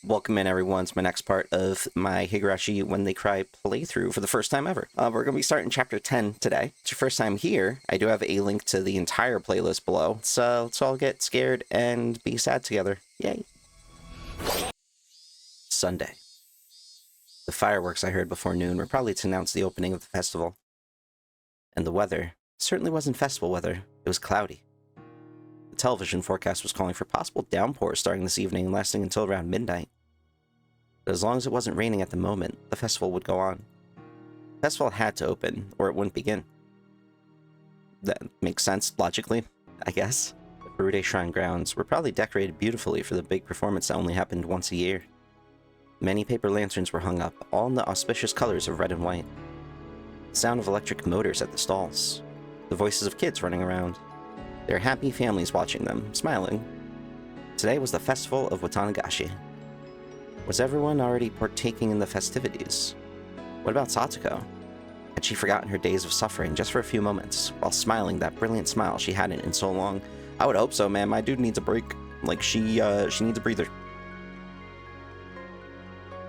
Welcome in, everyone, to my next part of my Higurashi When They Cry playthrough for the first time ever. We're going to be starting Chapter 10 today. It's your first time here. I do have a link to the entire playlist below, so let's all get scared and be sad together. Yay! Sunday. The fireworks I heard before noon were probably to announce the opening of the festival. And the weather certainly wasn't festival weather. It was cloudy. The television forecast was calling for possible downpours starting this evening and lasting until around midnight. But as long as it wasn't raining at the moment, the festival would go on. The festival had to open, or it wouldn't begin. That makes sense, logically, I guess. The Furude Shrine grounds were probably decorated beautifully for the big performance that only happened once a year. Many paper lanterns were hung up, all in the auspicious colors of red and white. The sound of electric motors at the stalls. The voices of kids running around. Their happy families watching them, smiling. Today was the festival of Watanagashi. Was everyone already partaking in the festivities? What about Satoko? Had she forgotten her days of suffering just for a few moments, while smiling that brilliant smile she hadn't in so long? I would hope so, man. My dude needs a break. Like, she needs a breather.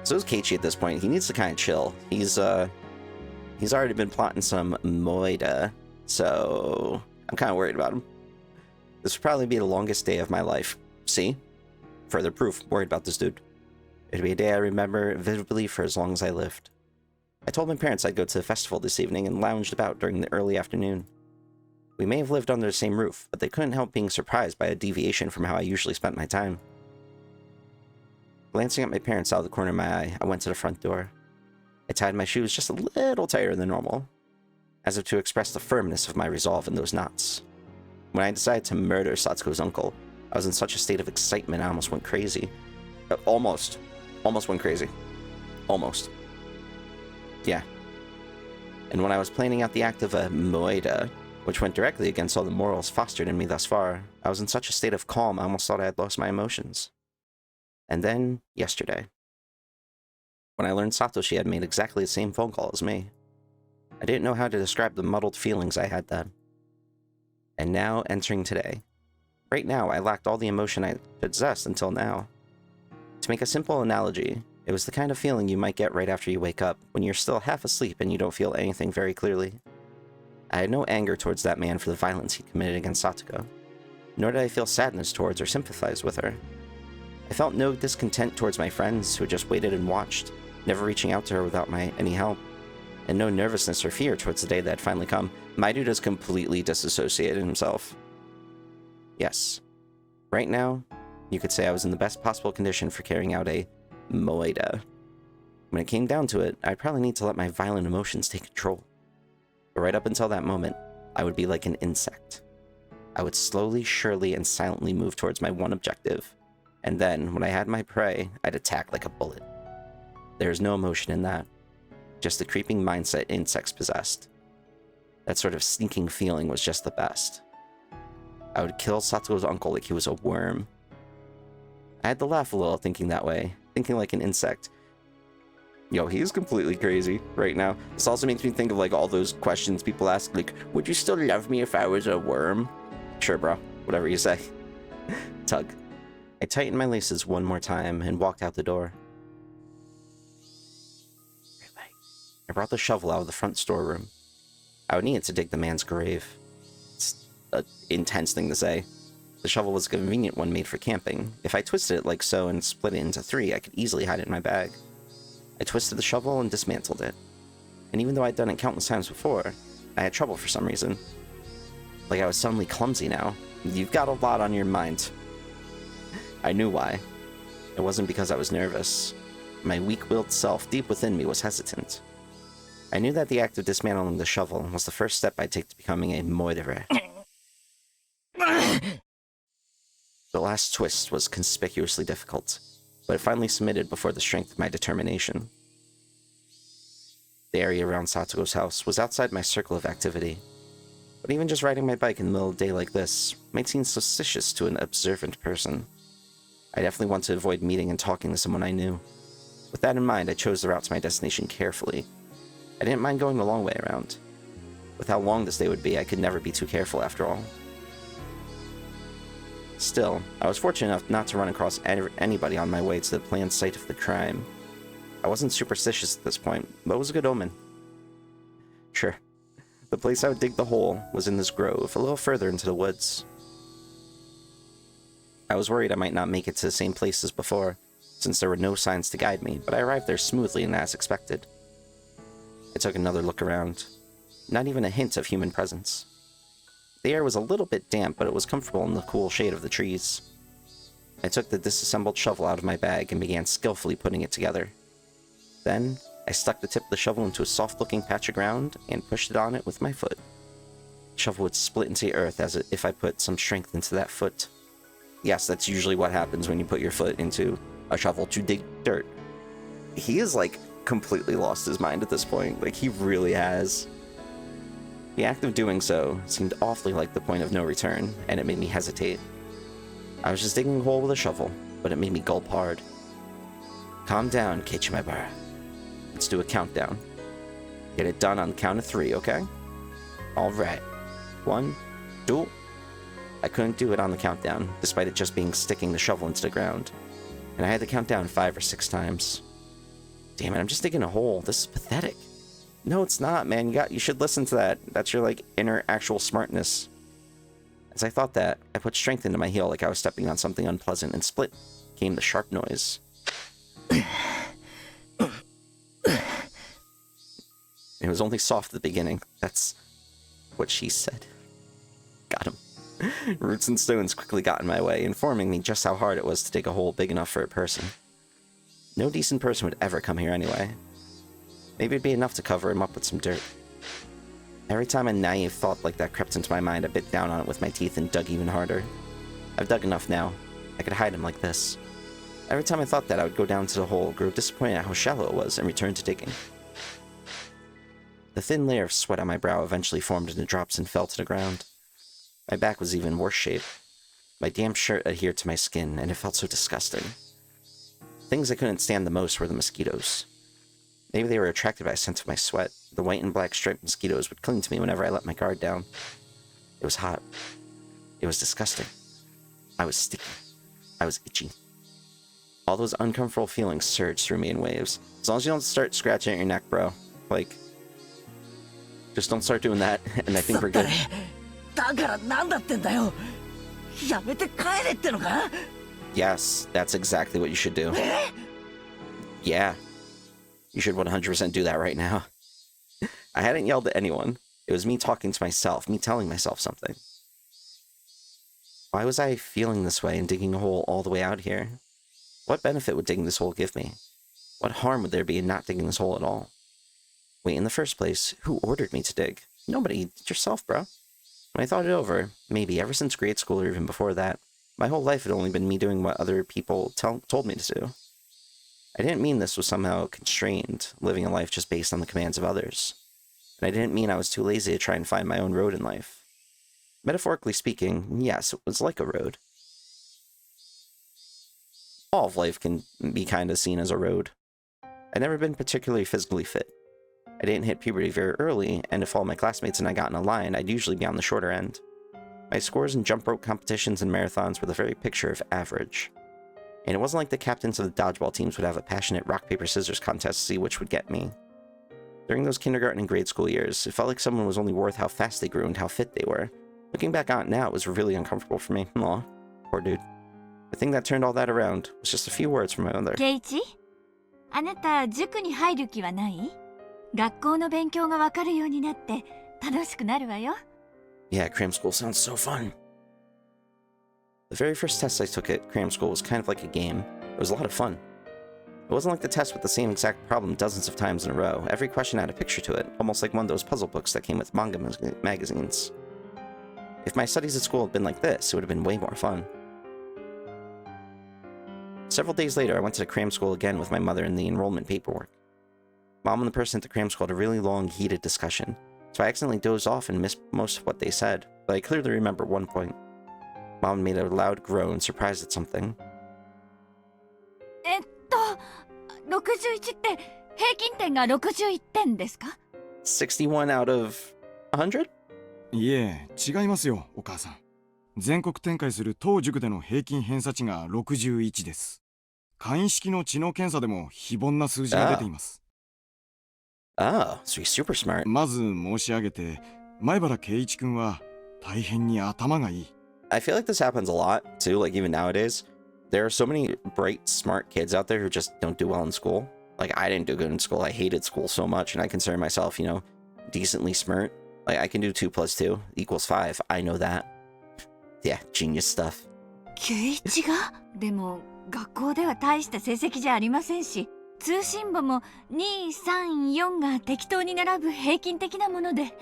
So is Keiichi at this point. He needs to kind of chill. He's already been plotting some moida, so I'm kind of worried about him. This would probably be the longest day of my life. See? Further proof. Worried about this dude. It'd be a day I remember vividly for as long as I lived. I told my parents I'd go to the festival this evening and lounged about during the early afternoon. We may have lived under the same roof, but they couldn't help being surprised by a deviation from how I usually spent my time. Glancing at my parents out of the corner of my eye, I went to the front door. I tied my shoes just a little tighter than normal, as if to express the firmness of my resolve in those knots. When I decided to murder Satoko's uncle, I was in such a state of excitement I almost went crazy. Almost went crazy. Almost. Yeah. And when I was planning out the act of a moida, which went directly against all the morals fostered in me thus far, I was in such a state of calm I almost thought I had lost my emotions. And then, yesterday, when I learned Satoshi had made exactly the same phone call as me, I didn't know how to describe the muddled feelings I had then. And now, entering today. Right now, I lacked all the emotion I possessed until now. To make a simple analogy, it was the kind of feeling you might get right after you wake up, when you're still half asleep and you don't feel anything very clearly. I had no anger towards that man for the violence he committed against Satoko, nor did I feel sadness towards or sympathize with her. I felt no discontent towards my friends who just waited and watched, never reaching out to her without any help, and no nervousness or fear towards the day that had finally come. My dude has completely disassociated himself. Yes. Right now, you could say I was in the best possible condition for carrying out a moida. When it came down to it, I'd probably need to let my violent emotions take control. But right up until that moment, I would be like an insect. I would slowly, surely, and silently move towards my one objective. And then, when I had my prey, I'd attack like a bullet. There is no emotion in that. Just the creeping mindset insects possessed. That sort of sneaking feeling was just the best. I would kill Satoko's uncle like he was a worm. I had to laugh a little thinking that way, thinking like an insect. Yo, he is completely crazy right now. This also makes me think of like all those questions people ask, like, would you still love me if I was a worm? Sure, bro. Whatever you say. Tug. I tightened my laces one more time and walked out the door. I brought the shovel out of the front storeroom. I would need it to dig the man's grave. It's an intense thing to say. The shovel was a convenient one made for camping. If I twisted it like so and split it into three, I could easily hide it in my bag. I twisted the shovel and dismantled it. And even though I'd done it countless times before, I had trouble for some reason. Like I was suddenly clumsy now. You've got a lot on your mind. I knew why. It wasn't because I was nervous. My weak-willed self deep within me was hesitant. I knew that the act of dismantling the shovel was the first step I'd take to becoming a moidere. The last twist was conspicuously difficult, but it finally submitted before the strength of my determination. The area around Satoko's house was outside my circle of activity, but even just riding my bike in the middle of the day like this might seem suspicious to an observant person. I definitely want to avoid meeting and talking to someone I knew. With that in mind, I chose the route to my destination carefully. I didn't mind going the long way around. With how long this day would be, I could never be too careful after all. Still, I was fortunate enough not to run across anybody on my way to the planned site of the crime. I wasn't superstitious at this point, but it was a good omen. Sure. The place I would dig the hole was in this grove, a little further into the woods. I was worried I might not make it to the same place as before, since there were no signs to guide me, but I arrived there smoothly and as expected. I took another look around. Not even a hint of human presence. The air was a little bit damp, but it was comfortable in the cool shade of the trees. I took the disassembled shovel out of my bag and began skillfully putting it together. Then, I stuck the tip of the shovel into a soft-looking patch of ground and pushed it on it with my foot. The shovel would split into the earth as if I put some strength into that foot. Yes, that's usually what happens when you put your foot into a shovel to dig dirt. He is, like, completely lost his mind at this point. Like, he really has. The act of doing so seemed awfully like the point of no return, and it made me hesitate. I was just digging a hole with a shovel, but it made me gulp hard. Calm down, Keiichi, my bar. Let's do a countdown. Get it done on the count of 3, okay? Alright. 1, 2. I couldn't do it on the countdown, despite it just being sticking the shovel into the ground. And I had to count down 5 or 6 times. Damn it, I'm just digging a hole. This is pathetic. No, it's not, man. You should listen to that. That's your, like, inner actual smartness. As I thought that, I put strength into my heel like I was stepping on something unpleasant, and split came the sharp noise. It was only soft at the beginning. That's what she said. Got him. Roots and stones quickly got in my way, informing me just how hard it was to dig a hole big enough for a person. No decent person would ever come here anyway. Maybe it'd be enough to cover him up with some dirt. Every time a naive thought like that crept into my mind, I bit down on it with my teeth and dug even harder. I've dug enough now. I could hide him like this. Every time I thought that, I would go down to the hole, grow disappointed at how shallow it was, and return to digging. The thin layer of sweat on my brow eventually formed into drops and fell to the ground. My back was even worse shape. My damp shirt adhered to my skin, and it felt so disgusting. Things I couldn't stand the most were the mosquitoes. Maybe they were attracted by the scent of my sweat. The white and black striped mosquitoes would cling to me whenever I let my guard down. It was hot. It was disgusting. I was sticky. I was itchy. All those uncomfortable feelings surged through me in waves. As long as you don't start scratching at your neck, bro. Like, just don't start doing that, and I think we're good. Yes, that's exactly what you should do. Yeah. You should 100% do that right now. I hadn't yelled at anyone. It was me talking to myself, me telling myself something. Why was I feeling this way and digging a hole all the way out here? What benefit would digging this hole give me? What harm would there be in not digging this hole at all? Wait, in the first place, who ordered me to dig? Nobody. You did yourself, bro. When I thought it over, maybe ever since grade school or even before that, my whole life had only been me doing what other people told me to do. I didn't mean this was somehow constrained, living a life just based on the commands of others. And I didn't mean I was too lazy to try and find my own road in life. Metaphorically speaking, yes, it was like a road. All of life can be kind of seen as a road. I'd never been particularly physically fit. I didn't hit puberty very early, and if all my classmates and I got in a line, I'd usually be on the shorter end. My scores in jump rope competitions and marathons were the very picture of average. And it wasn't like the captains of the dodgeball teams would have a passionate rock-paper-scissors contest to see which would get me. During those kindergarten and grade school years, it felt like someone was only worth how fast they grew and how fit they were. Looking back on it now, it was really uncomfortable for me. Aw, poor dude. The thing that turned all that around was just a few words from my mother. Keiichi? あなた、塾に入る気はない?学校の勉強がわかるようになって楽しくなるわよ。Yeah, cram school sounds so fun. The very first test I took at cram school was kind of like a game. It was a lot of fun. It wasn't like the test with the same exact problem dozens of times in a row. Every question had a picture to it, almost like one of those puzzle books that came with manga magazines. If my studies at school had been like this, it would have been way more fun. Several days later, I went to the cram school again with my mother and the enrollment paperwork. Mom and the person at the cram school had a really long, heated discussion, so I accidentally dozed off and missed most of what they said, but I clearly remember one point. Mom made a loud groan, surprised at something. 61って平均点が61点ですか? 61 out of 100? いえ、違いますよ、お母さん。全国展開する当塾での平均偏差値が61です。簡易式の知能検査でも非凡な数字が出ています。Oh, so he's super smart. まず申し上げて、前原圭一君は大変に頭がいい。I feel like this happens a lot, too, like even nowadays. There are so many bright, smart kids out there who just don't do well in school. Like, I didn't do good in school. I hated school so much, and I consider myself, you know, decently smart. Like, I can do 2 + 2 = 5. I know that. Yeah, genius stuff. ケイチがでも学校では大した成績じゃありませんし、通信簿も2、3、4が適当に並ぶ平均的なもので、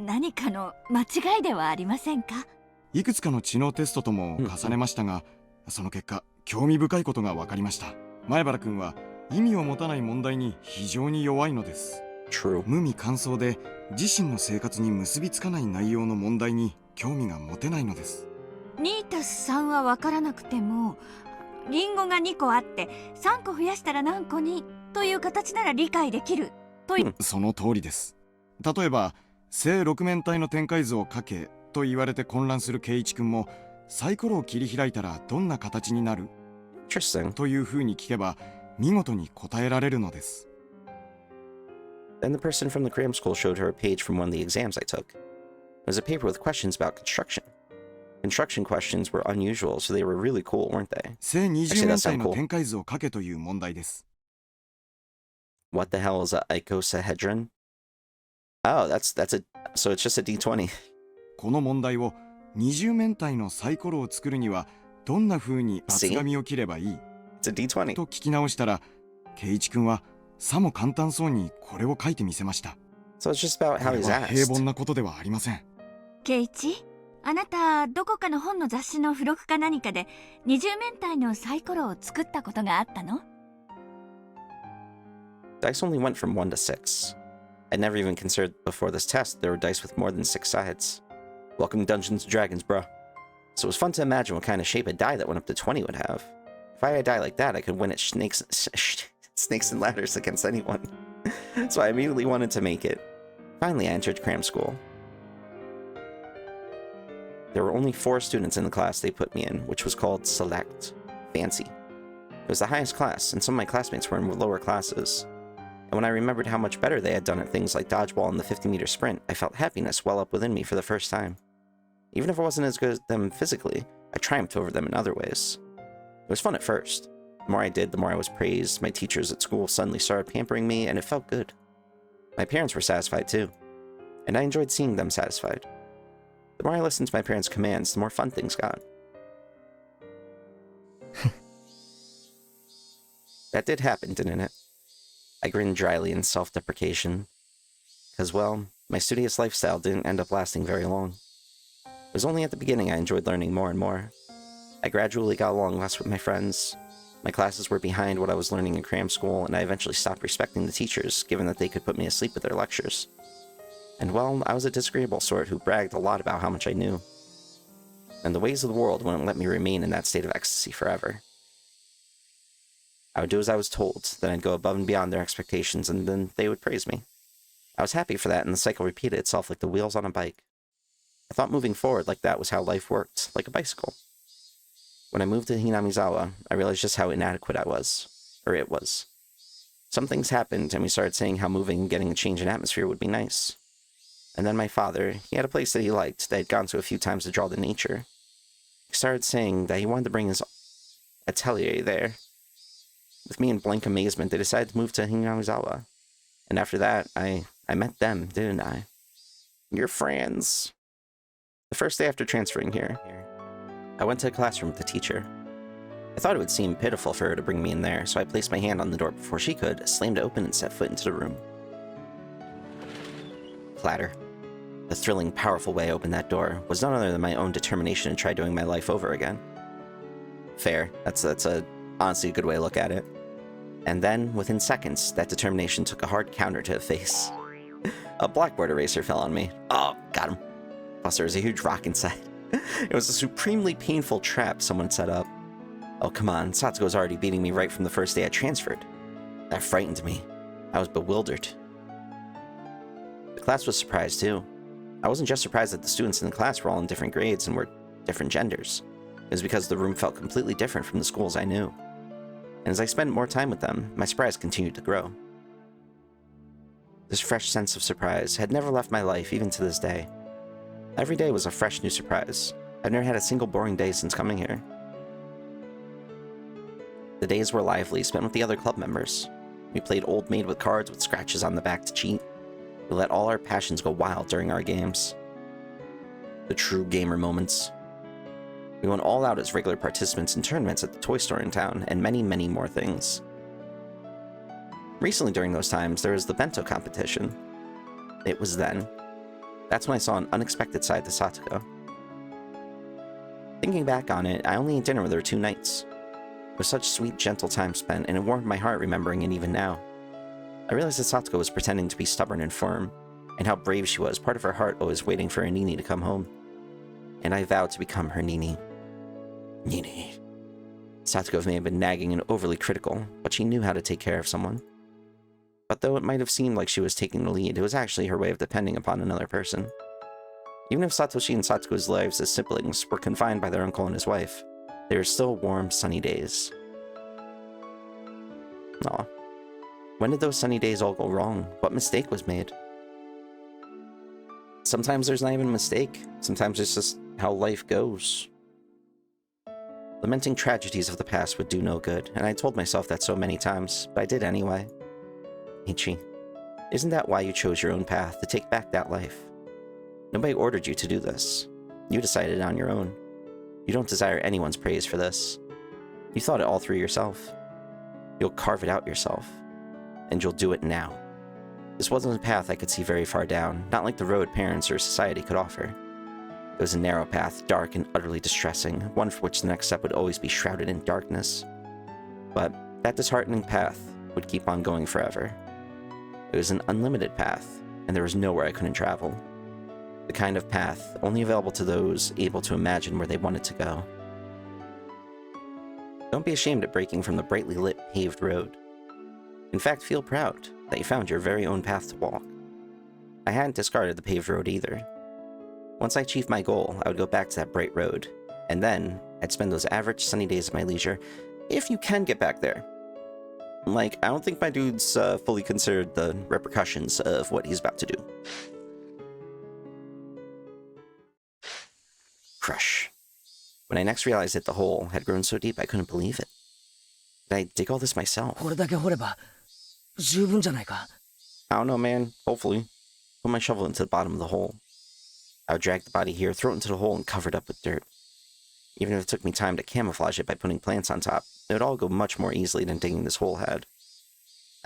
何かの間違いではありませんか？いくつかの知能テストとも重ねましたが、その結果、興味深いことが分かりました。前原君は意味を持たない問題に非常に弱いのです。True. 無味乾燥で自身の生活に結びつかない内容の問題に興味が持てないのです。2たす3は分からなくても、リンゴが2個あって3個増やしたら何個にという形なら理解できるという、その通りです。例えば正六面体の展開図を書けと言われて混乱する圭一君も、サイコロを切り開いたらどんな形になる Interesting. というふうに聞けば見事に答えられるのです。Then the person from the cram school showed her a page from one of the exams I took. It was a paper with questions about construction. Construction questions were unusual, so they were really cool, weren't they? 正二十面体の展開図を書けという問題です。What the hell is a icosahedron? Oh, so it's just a D20. この問題を二十面体のサイコロを作るにはどんな風に厚紙を切ればいい It's a D20. と聞き直したら、圭一君はさも簡単そうにこれを書いてみせました。So it's just about こ how れ he's は平 asked. 凡なことではありません。ケイチ、あなたどこかの本の雑誌の付録か何かで二十面体のサイコロを作ったことがあったの？ Dice only went from 1 to 6. I'd never even considered before this test there were dice with more than 6 sides. Welcome to Dungeons & Dragons, bro. So it was fun to imagine what kind of shape a die that went up to 20 would have. If I had a die like that, I could win at snakes and ladders against anyone. So I immediately wanted to make it. Finally, I entered cram school. There were only 4 students in the class they put me in, which was called Select. Fancy. It was the highest class, and some of my classmates were in lower classes. And when I remembered how much better they had done at things like dodgeball and the 50-meter sprint, I felt happiness well up within me for the first time. Even if I wasn't as good as them physically, I triumphed over them in other ways. It was fun at first. The more I did, the more I was praised. My teachers at school suddenly started pampering me, and it felt good. My parents were satisfied too, and I enjoyed seeing them satisfied. The more I listened to my parents' commands, the more fun things got. That did happen, didn't it? I grinned dryly in self-deprecation. Because, well, my studious lifestyle didn't end up lasting very long. It was only at the beginning I enjoyed learning more and more. I gradually got along less with my friends. My classes were behind what I was learning in cram school, and I eventually stopped respecting the teachers, given that they could put me asleep with their lectures. And well, I was a disagreeable sort who bragged a lot about how much I knew. And the ways of the world wouldn't let me remain in that state of ecstasy forever. I would do as I was told, then I'd go above and beyond their expectations, and then they would praise me. I was happy for that, and the cycle repeated itself like the wheels on a bike. I thought moving forward like that was how life worked, like a bicycle. When I moved to Hinamizawa, I realized just how inadequate I was. Or it was. Some things happened, and we started saying how moving and getting a change in atmosphere would be nice. And then my father, he had a place that he liked, that he'd gone to a few times to draw the nature. He started saying that he wanted to bring his atelier there. With me in blank amazement, they decided to move to Hinamizawa. And after that, I met them, didn't I? Your friends. The first day after transferring here, I went to the classroom with the teacher. I thought it would seem pitiful for her to bring me in there, so I placed my hand on the door before she could, slammed it open, and set foot into the room. Clatter. The thrilling, powerful way I opened that door was none other than my own determination to try doing my life over again. Fair. That's honestly a good way to look at it. And then, within seconds, that determination took a hard counter to the face. A blackboard eraser fell on me. Oh, got him. Plus there was a huge rock inside. It was a supremely painful trap someone set up. Oh, come on, Satoko's already beating me right from the first day I transferred. That frightened me. I was bewildered. The class was surprised, too. I wasn't just surprised that the students in the class were all in different grades and were different genders. It was because the room felt completely different from the schools I knew. And as I spent more time with them, my surprise continued to grow. This fresh sense of surprise had never left my life, even to this day. Every day was a fresh new surprise. I've never had a single boring day since coming here. The days were lively, spent with the other club members. We played Old Maid with cards with scratches on the back to cheat. We let all our passions go wild during our games. The true gamer moments. We went all out as regular participants in tournaments at the toy store in town, and many, many more things. Recently during those times, there was the bento competition. It was then. That's when I saw an unexpected side to Satoko. Thinking back on it, I only ate dinner with her 2 nights. It was such sweet, gentle time spent, and it warmed my heart remembering it even now. I realized that Satoko was pretending to be stubborn and firm, and how brave she was, part of her heart always waiting for her Nini to come home. And I vowed to become her Nini. Nini. Satoko may have been nagging and overly critical, but she knew how to take care of someone. But though it might have seemed like she was taking the lead, it was actually her way of depending upon another person. Even if Satoshi and Satoko's lives as siblings were confined by their uncle and his wife, they were still warm, sunny days. Aw. When did those sunny days all go wrong? What mistake was made? Sometimes there's not even a mistake. Sometimes it's just how life goes. Lamenting tragedies of the past would do no good, and I told myself that so many times, but I did anyway. Keiichi, isn't that why you chose your own path, to take back that life? Nobody ordered you to do this. You decided on your own. You don't desire anyone's praise for this. You thought it all through yourself. You'll carve it out yourself. And you'll do it now. This wasn't a path I could see very far down, not like the road parents or society could offer. It was a narrow path, dark and utterly distressing, one for which the next step would always be shrouded in darkness. But that disheartening path would keep on going forever. It was an unlimited path, and there was nowhere I couldn't travel. The kind of path only available to those able to imagine where they wanted to go. Don't be ashamed at breaking from the brightly lit, paved road. In fact, feel proud that you found your very own path to walk. I hadn't discarded the paved road either. Once I achieved my goal, I would go back to that bright road, and then I'd spend those average sunny days of my leisure, if you can get back there. Like, I don't think my dude's fully considered the repercussions of what he's about to do. Crush. When I next realized that the hole had grown so deep I couldn't believe it. Did I dig all this myself? I don't know, man. Hopefully. Put my shovel into the bottom of the hole. I would drag the body here, throw it into the hole, and cover it up with dirt. Even if it took me time to camouflage it by putting plants on top, it would all go much more easily than digging this hole had.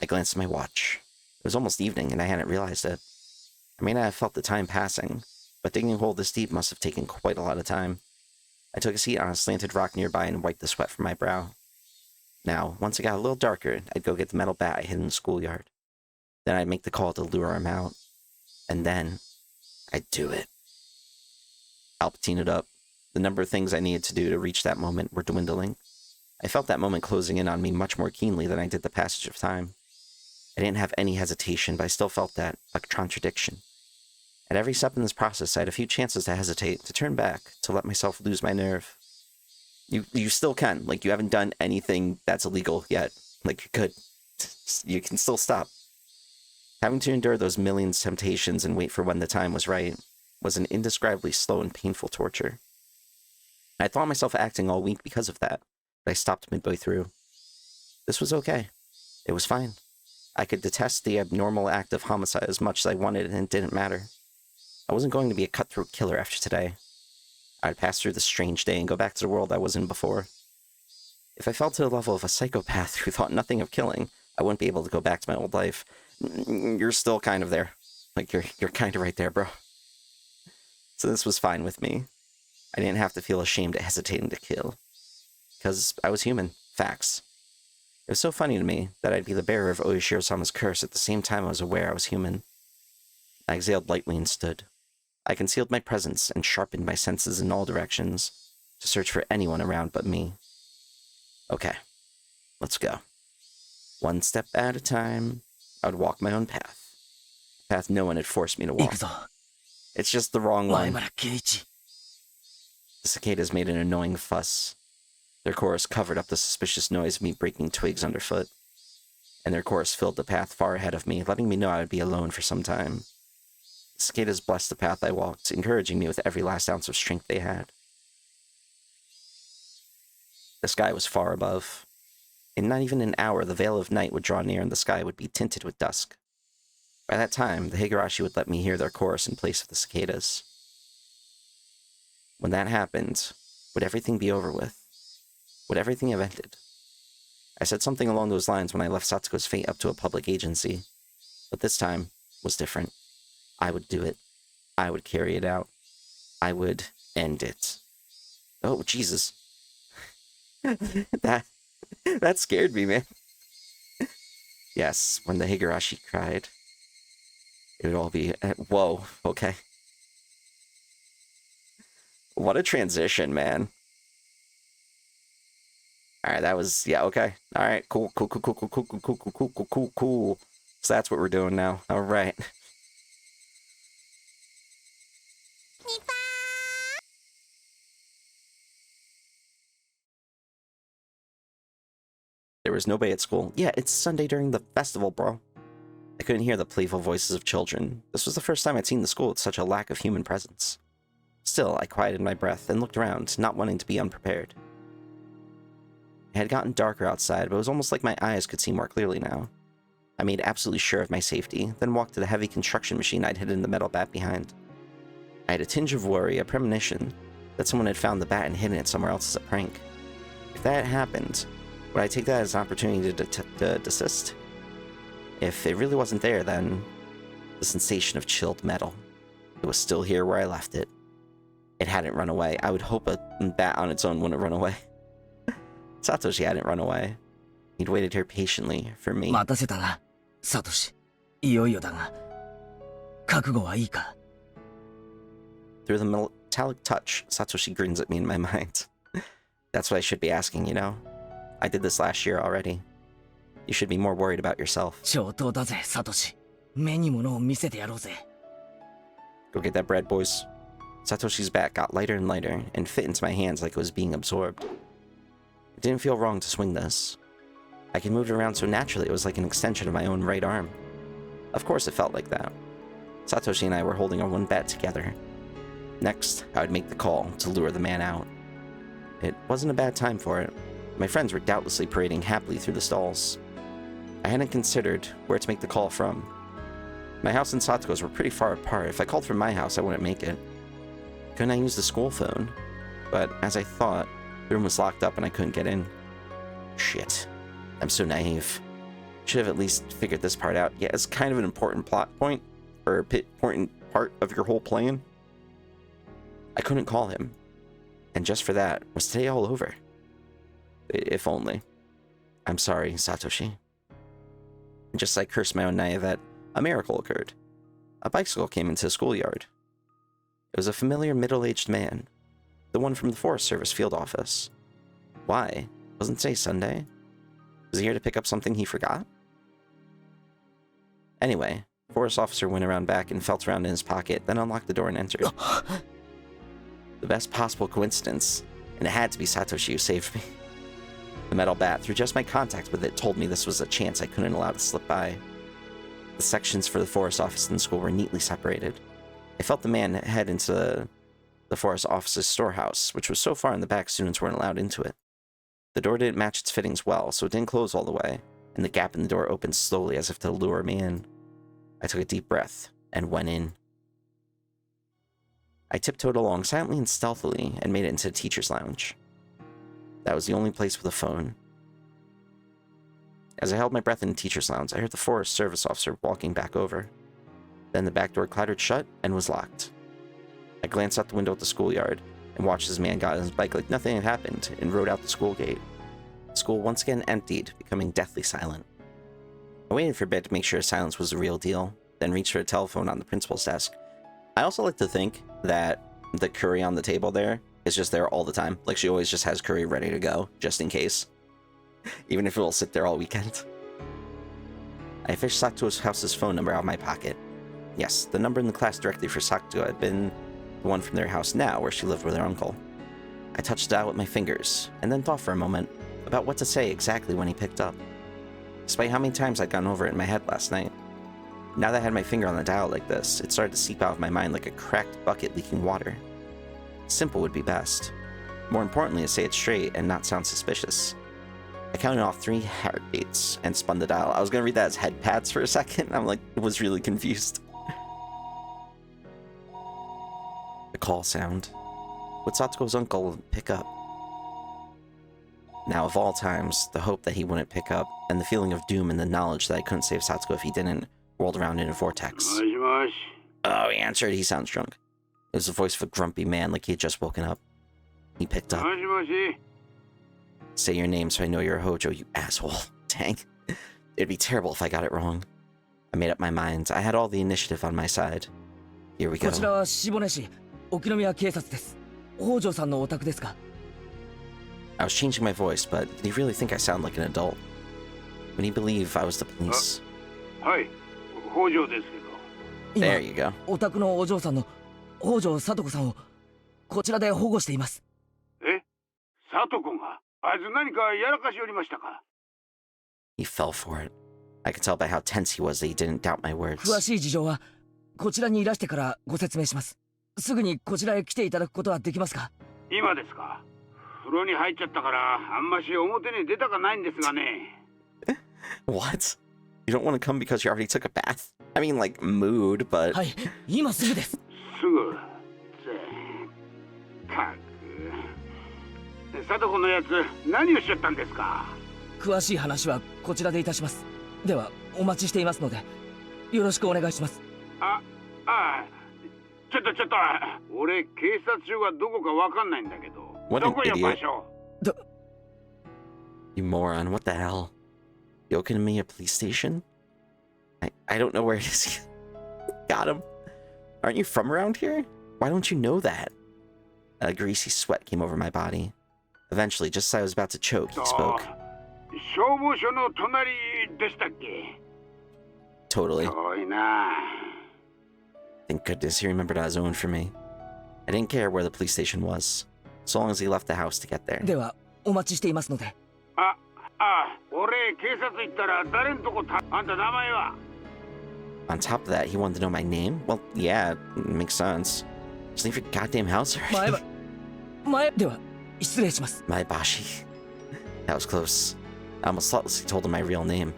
I glanced at my watch. It was almost evening, and I hadn't realized it. I may not have felt the time passing, but digging a hole this deep must have taken quite a lot of time. I took a seat on a slanted rock nearby and wiped the sweat from my brow. Now, once it got a little darker, I'd go get the metal bat I hid in the schoolyard. Then I'd make the call to lure him out. And then, I'd do it. Palpatine it up. The number of things I needed to do to reach that moment were dwindling. I felt that moment closing in on me much more keenly than I did the passage of time. I didn't have any hesitation, but I still felt that, a contradiction. At every step in this process, I had a few chances to hesitate, to turn back, to let myself lose my nerve. You still can. Like, you haven't done anything that's illegal yet. Like, you're good. You can still stop. Having to endure those millions of temptations and wait for when the time was right was an indescribably slow and painful torture. I thought myself acting all weak because of that, but I stopped midway through. This was okay. It was fine. I could detest the abnormal act of homicide as much as I wanted, and it didn't matter. I wasn't going to be a cutthroat killer after today. I'd pass through this strange day and go back to the world I was in before. If I fell to the level of a psychopath who thought nothing of killing, I wouldn't be able to go back to my old life. You're still kind of there. Like, you're kind of right there, bro. So this was fine with me. I didn't have to feel ashamed at hesitating to kill. Because I was human. Facts. It was so funny to me that I'd be the bearer of Oishiro-sama's curse at the same time I was aware I was human. I exhaled lightly and stood. I concealed my presence and sharpened my senses in all directions to search for anyone around but me. Okay, let's go. One step at a time, I would walk my own path. A path no one had forced me to walk. It's just the wrong one. The The cicadas made an annoying fuss. Their chorus covered up the suspicious noise of me breaking twigs underfoot, and their chorus filled the path far ahead of me, letting me know I would be alone for some time. The cicadas blessed the path I walked, encouraging me with every last ounce of strength they had. The sky was far above. In not even an hour, the veil of night would draw near and the sky would be tinted with dusk. By that time, the Higurashi would let me hear their chorus in place of the cicadas. When that happened, would everything be over with? Would everything have ended? I said something along those lines when I left Satoko's fate up to a public agency, but this time was different. I would do it. I would carry it out. I would end it. Oh, Jesus. That scared me, man. Yes, when the Higurashi cried, it would all be... Whoa, okay. What a transition, man. Alright, that was... Yeah, okay. Alright, cool. So that's what we're doing now. Alright. There was nobody at school. Yeah, it's Sunday during the festival, bro. I couldn't hear the playful voices of children. This was the first time I'd seen the school with such a lack of human presence. Still, I quieted my breath and looked around, not wanting to be unprepared. It had gotten darker outside, but it was almost like my eyes could see more clearly now. I made absolutely sure of my safety, then walked to the heavy construction machine I'd hidden the metal bat behind. I had a tinge of worry, a premonition, that someone had found the bat and hidden it somewhere else as a prank. If that had happened, would I take that as an opportunity to desist? If it really wasn't there, then the sensation of chilled metal. It was still here where I left it. It hadn't run away. I would hope a bat on its own wouldn't run away. Satoshi hadn't run away. He'd waited here patiently for me. 待たせたな、サトシ。いよいよだが、覚悟はいいか? Through the metallic touch, Satoshi grins at me in my mind. That's what I should be asking, you know? I did this last year already. You should be more worried about yourself. 上等だぜ、サトシ。目に物を見せてやろうぜ。Go get that bread, boys. Satoshi's bat got lighter and lighter, and fit into my hands like it was being absorbed. It didn't feel wrong to swing this. I could move it around so naturally it was like an extension of my own right arm. Of course it felt like that. Satoshi and I were holding our one bat together. Next, I would make the call to lure the man out. It wasn't a bad time for it. My friends were doubtlessly parading happily through the stalls. I hadn't considered where to make the call from. My house and Satoko's were pretty far apart. If I called from my house, I wouldn't make it. Couldn't I use the school phone? But as I thought, the room was locked up and I couldn't get in. Shit. I'm so naive. Should have at least figured this part out. Yeah, it's kind of an important plot point, or important part of your whole plan. I couldn't call him. And just for that, was today all over? If only. I'm sorry, Satoshi. Just as I cursed my own naivete, a miracle occurred. A bicycle came into the schoolyard. It was a familiar middle-aged man, the one from the Forest Service field office. Why? Wasn't today Sunday? Was he here to pick up something he forgot? Anyway, the forest officer went around back and felt around in his pocket, then unlocked the door and entered. The best possible coincidence, and it had to be Satoshi who saved me. The metal bat, through just my contact with it, told me this was a chance I couldn't allow to slip by. The sections for the forest office and the school were neatly separated. I felt the man head into the forest office's storehouse, which was so far in the back students weren't allowed into it. The door didn't match its fittings well, so it didn't close all the way, and the gap in the door opened slowly as if to lure me in. I took a deep breath and went in. I tiptoed along silently and stealthily and made it into the teacher's lounge. That was the only place with a phone. As I held my breath in the teacher's lounge, I heard the Forest Service officer walking back over. Then the back door clattered shut and was locked. I glanced out the window at the schoolyard and watched as the man got on his bike like nothing had happened and rode out the school gate. The school once again emptied, becoming deathly silent. I waited for a bit to make sure silence was the real deal, then reached for a telephone on the principal's desk. I also like to think that the curry on the table there is just there all the time. Like she always just has curry ready to go, just in case. Even if it will sit there all weekend. I fished Sato's house's phone number out of my pocket. Yes, the number in the class directly for Satoko had been the one from their house now, where she lived with her uncle. I touched the dial with my fingers, and then thought for a moment about what to say exactly when he picked up. Despite how many times I'd gone over it in my head last night, now that I had my finger on the dial like this, it started to seep out of my mind like a cracked bucket leaking water. Simple would be best. More importantly, to say it straight and not sound suspicious. I counted off 3 heartbeats and spun the dial. I was gonna read that as head pats for a second. I'm like, was really confused. The call sound. Would Satoko's uncle pick up? Now, of all times, the hope that he wouldn't pick up, and the feeling of doom and the knowledge that I couldn't save Satoko if he didn't, whirled around in a vortex. Oh, he answered. He sounds drunk. It was the voice of a grumpy man like he had just woken up. He picked up. Say your name so I know you're a Hojo, you asshole. Dang. It'd be terrible if I got it wrong. I made up my mind. I had all the initiative on my side. Here we go. こちらは下根市沖宮警察です。北条さんのお宅ですか? I was changing my voice, but did he really think I sound like an adult? Would he believe I was the police? There you go. お宅のお嬢さんの北条聡子さんをこちらで保護しています。え、聡子があいつ何かやらかしおりましたか? He fell for it. I could tell by how tense he was that he didn't doubt my words. 詳しい事情はこちらにいらしてからご説明します。すぐにこちらへ来ていただくことはできますか? 今ですか? 風呂に入っちゃったからあんまし表に出たかないんですがね。What? You don't want to come because you already took a bath? I mean, like, mood, but... はい、今すぐです。すぐ。ったく。聡子のやつ、何をしちゃったんですか? 詳しい話はこちらでいたします。では、お待ちしていますので、よろしくお願いします。ちょっと。俺、警察署がどこかわかんないんだけど。What an どこや場所? You moron, what the hell? Hinamizawa police station? I don't know where it is. Got him. Aren't you from around here? Why don't you know that? A greasy sweat came over my body. Eventually, just as I was about to choke, he spoke. 消防署の隣でしたっけ? Totally. 遠いな. Thank goodness he remembered I was owned for me. I didn't care where the police station was, so long as he left the house to get there. では、お待ちしていますので。俺、警察行ったら誰んとこあんた名前は? On top of that, he wanted to know my name? Well, yeah, it makes sense. Just leave your goddamn house already. 前では、失礼します。Maebashi. That was close. I almost thoughtlessly told him my real name.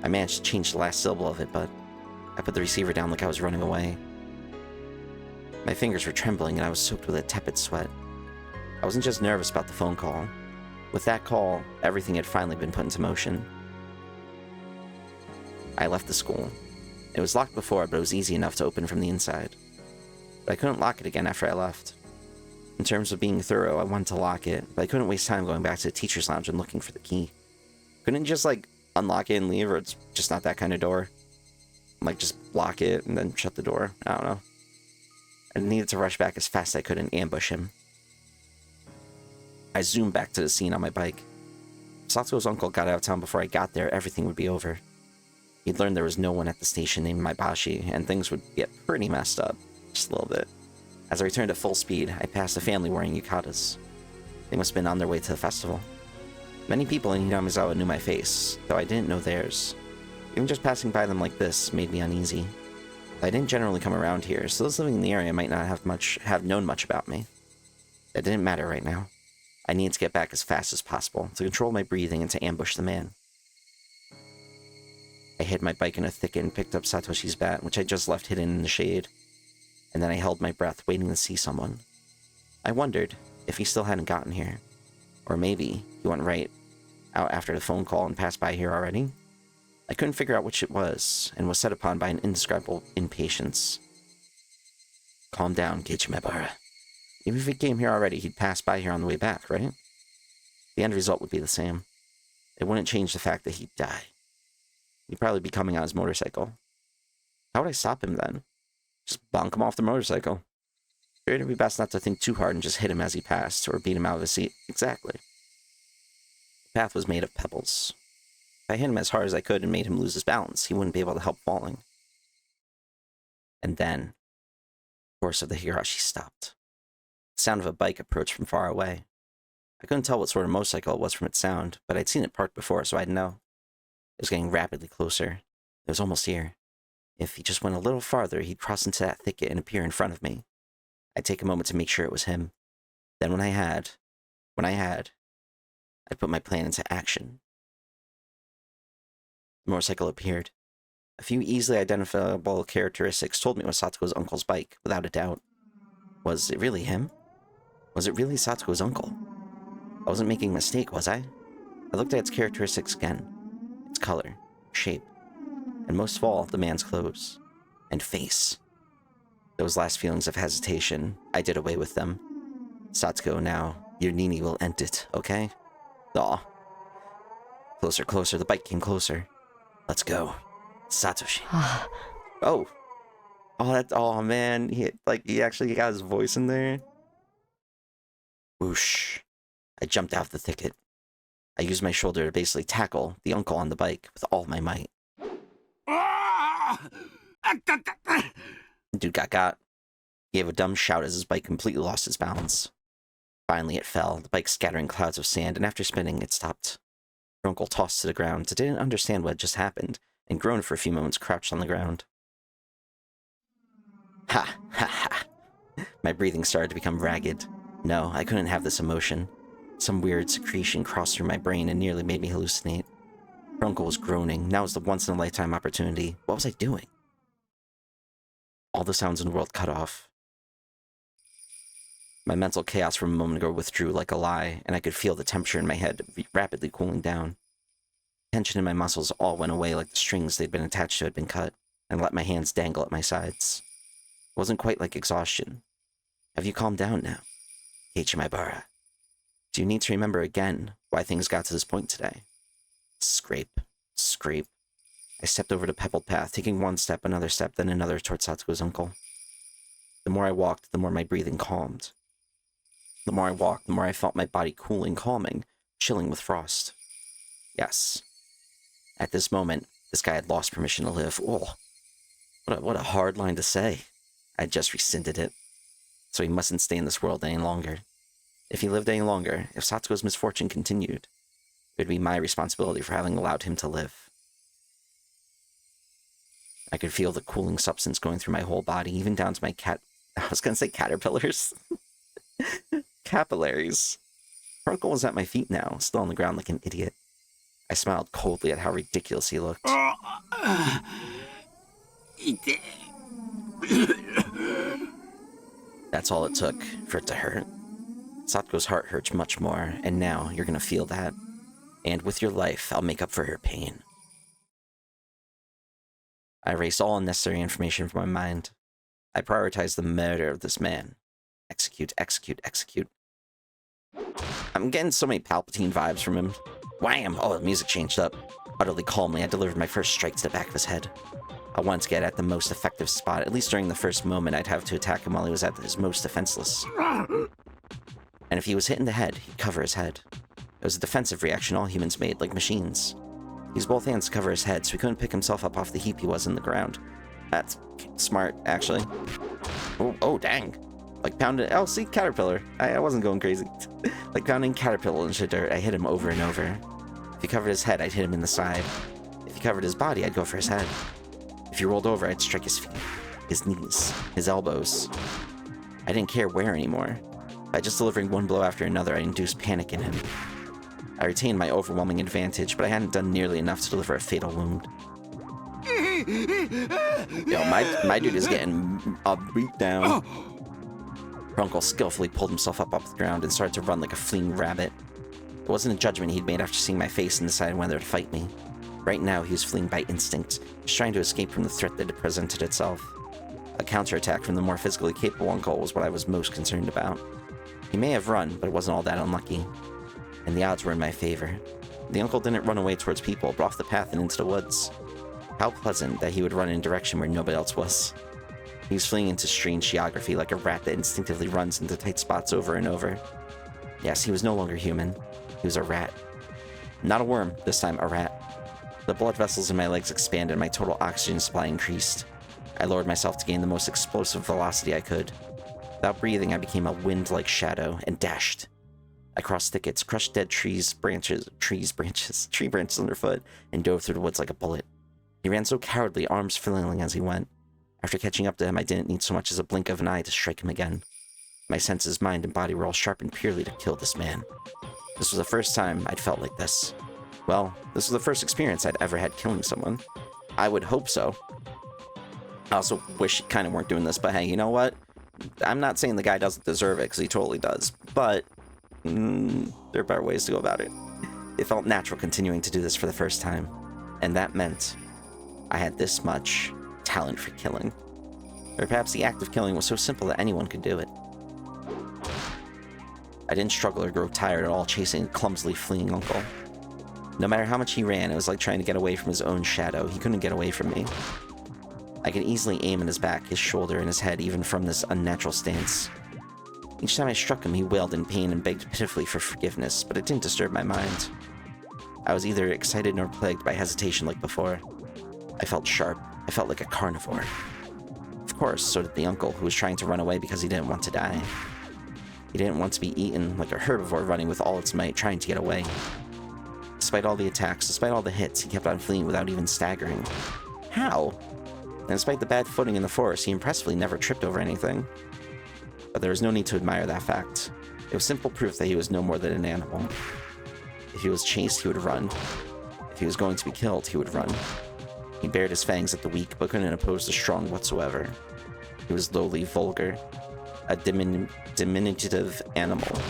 I managed to change the last syllable of it, but I put the receiver down like I was running away. My fingers were trembling and I was soaked with a tepid sweat. I wasn't just nervous about the phone call. With that call, everything had finally been put into motion. I left the school. It was locked before, but it was easy enough to open from the inside. But I couldn't lock it again after I left. In terms of being thorough, I wanted to lock it, but I couldn't waste time going back to the teacher's lounge and looking for the key. Couldn't you just, like, unlock it and leave, or it's just not that kind of door? Like, just lock it and then shut the door? I don't know. I needed to rush back as fast as I could and ambush him. I zoomed back to the scene on my bike. If Satoko's uncle got out of town before I got there, everything would be over. He'd learned there was no one at the station named Maebashi, and things would get pretty messed up. Just a little bit. As I returned at full speed, I passed a family wearing yukatas. They must have been on their way to the festival. Many people in Hinamizawa knew my face, though I didn't know theirs. Even just passing by them like this made me uneasy. I didn't generally come around here, so those living in the area might not have known much about me. That didn't matter right now. I needed to get back as fast as possible, to control my breathing and to ambush the man. I hid my bike in a thicket and picked up Satoshi's bat, which I just left hidden in the shade. And then I held my breath, waiting to see someone. I wondered if he still hadn't gotten here. Or maybe he went right out after the phone call and passed by here already. I couldn't figure out which it was, and was set upon by an indescribable impatience. Calm down, Keiichi Maebara. Even if he came here already, he'd pass by here on the way back, right? The end result would be the same. It wouldn't change the fact that he'd die. He'd probably be coming on his motorcycle. How would I stop him then? Just bonk him off the motorcycle. It'd be best not to think too hard and just hit him as he passed, or beat him out of his seat. Exactly. The path was made of pebbles. If I hit him as hard as I could and made him lose his balance, he wouldn't be able to help falling. And then, the course of the Higurashi stopped. The sound of a bike approached from far away. I couldn't tell what sort of motorcycle it was from its sound, but I'd seen it parked before, so I'd know. It was getting rapidly closer. It was almost here. If he just went a little farther, he'd cross into that thicket and appear in front of me. I'd take a moment to make sure it was him. Then when I had, I'd put my plan into action. The motorcycle appeared. A few easily identifiable characteristics told me it was Satoko's uncle's bike, without a doubt. Was it really him? Was it really Satoko's uncle? I wasn't making a mistake, was I? I looked at its characteristics again. Its color, shape, and most of all, the man's clothes. And face. Those last feelings of hesitation, I did away with them. Satoko, now, your Nini will end it, okay? Aw. Closer, closer, the bike came closer. Let's go. Satoshi. Oh. Oh man, he actually got his voice in there. Whoosh. I jumped out of the thicket. I used my shoulder to basically tackle the uncle on the bike with all my might. Dude got. He gave a dumb shout as his bike completely lost its balance. Finally it fell, the bike scattering clouds of sand, and after spinning, it stopped. Her uncle tossed to the ground, didn't understand what had just happened, and groaned for a few moments crouched on the ground. Ha, ha, ha. My breathing started to become ragged. No, I couldn't have this emotion. Some weird secretion crossed through my brain and nearly made me hallucinate. Her uncle was groaning. Now was the once-in-a-lifetime opportunity. What was I doing? All the sounds in the world cut off. My mental chaos from a moment ago withdrew like a lie, and I could feel the temperature in my head rapidly cooling down. Tension in my muscles all went away like the strings they'd been attached to had been cut, and let my hands dangle at my sides. It wasn't quite like exhaustion. Have you calmed down now? Keiichi Maibara. Do you need to remember again why things got to this point today? Scrape. Scrape. I stepped over the pebbled path, taking one step, another step, then another towards Satoko's uncle. The more I walked, the more my breathing calmed. The more I walked, the more I felt my body cooling, calming, chilling with frost. Yes. At this moment, this guy had lost permission to live. Oh, what a hard line to say. I just rescinded it. So he mustn't stay in this world any longer. If he lived any longer, if Satoko's misfortune continued, it would be my responsibility for having allowed him to live. I could feel the cooling substance going through my whole body, even down to my I was gonna say caterpillars. Capillaries. Her uncle was at my feet now, still on the ground like an idiot. I smiled coldly at how ridiculous he looked. That's all it took for it to hurt. Satoko's heart hurts much more, and now you're gonna feel that. And with your life, I'll make up for her pain. I erased all unnecessary information from my mind. I prioritized the murder of this man. Execute, execute, execute. I'm getting so many Palpatine vibes from him. Wham! Oh, the music changed up. Utterly calmly, I delivered my first strike to the back of his head. I wanted to get at the most effective spot. At least during the first moment, I'd have to attack him while he was at his most defenseless. And if he was hit in the head, he'd cover his head. It was a defensive reaction all humans made, like machines. He used both hands to cover his head, so he couldn't pick himself up off the heap he was in the ground. That's smart, actually. Oh, dang. Like pounding... Oh, see, Caterpillar. I wasn't going crazy. Like pounding Caterpillar into dirt, I hit him over and over. If he covered his head, I'd hit him in the side. If he covered his body, I'd go for his head. If he rolled over, I'd strike his feet, his knees, his elbows. I didn't care where anymore. By just delivering one blow after another, I induced panic in him. I retained my overwhelming advantage, but I hadn't done nearly enough to deliver a fatal wound. Yo, my dude is getting a beat down. Her uncle skillfully pulled himself up off the ground and started to run like a fleeing rabbit. It wasn't a judgment he'd made after seeing my face and deciding whether to fight me. Right now, he was fleeing by instinct, just trying to escape from the threat that had presented itself. A counterattack from the more physically capable uncle was what I was most concerned about. He may have run, but it wasn't all that unlucky. And the odds were in my favor. The uncle didn't run away towards people, but off the path and into the woods. How pleasant that he would run in a direction where nobody else was. He was fleeing into strange geography like a rat that instinctively runs into tight spots over and over. Yes, he was no longer human. He was a rat. Not a worm, this time a rat. The blood vessels in my legs expanded and my total oxygen supply increased. I lowered myself to gain the most explosive velocity I could. Without breathing, I became a wind-like shadow and dashed. I crossed thickets, crushed dead tree branches underfoot, and dove through the woods like a bullet. He ran so cowardly, arms flailing as he went. After catching up to him, I didn't need so much as a blink of an eye to strike him again. My senses, mind, and body were all sharpened purely to kill this man. This was the first time I'd felt like this. Well, this was the first experience I'd ever had killing someone. I would hope so. I also wish he kind of weren't doing this, but hey, you know what? I'm not saying the guy doesn't deserve it, because he totally does, but there are better ways to go about it. It felt natural continuing to do this for the first time, and that meant I had this much talent for killing. Or perhaps the act of killing was so simple that anyone could do it. I didn't struggle or grow tired at all chasing a clumsily fleeing uncle. No matter how much he ran, it was like trying to get away from his own shadow. He couldn't get away from me. I could easily aim at his back, his shoulder, and his head even from this unnatural stance. Each time I struck him, he wailed in pain and begged pitifully for forgiveness, but it didn't disturb my mind. I was either excited nor plagued by hesitation like before. I felt sharp. I felt like a carnivore. Of course, so did the uncle, who was trying to run away because he didn't want to die. He didn't want to be eaten like a herbivore running with all its might, trying to get away. Despite all the attacks, despite all the hits, he kept on fleeing without even staggering. How? And despite the bad footing in the forest, he impressively never tripped over anything. But there was no need to admire that fact. It was simple proof that he was no more than an animal. If he was chased, he would run. If he was going to be killed, he would run. He bared his fangs at the weak, but couldn't oppose the strong whatsoever. He was lowly, vulgar, a diminutive animal.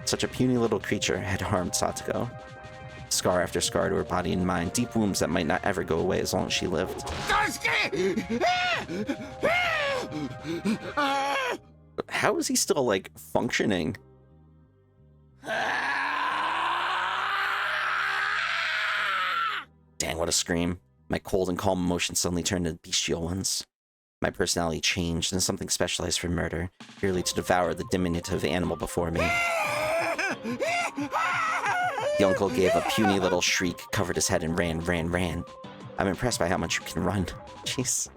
Such a puny little creature had harmed Satoko. Scar after scar to her body and mind, deep wounds that might not ever go away as long as she lived. How is he still, like, functioning? Dang, what a scream. My cold and calm emotions suddenly turned into bestial ones. My personality changed into something specialized for murder, purely to devour the diminutive animal before me. The uncle gave a puny little shriek, covered his head, and ran. I'm impressed by how much you can run. Jeez.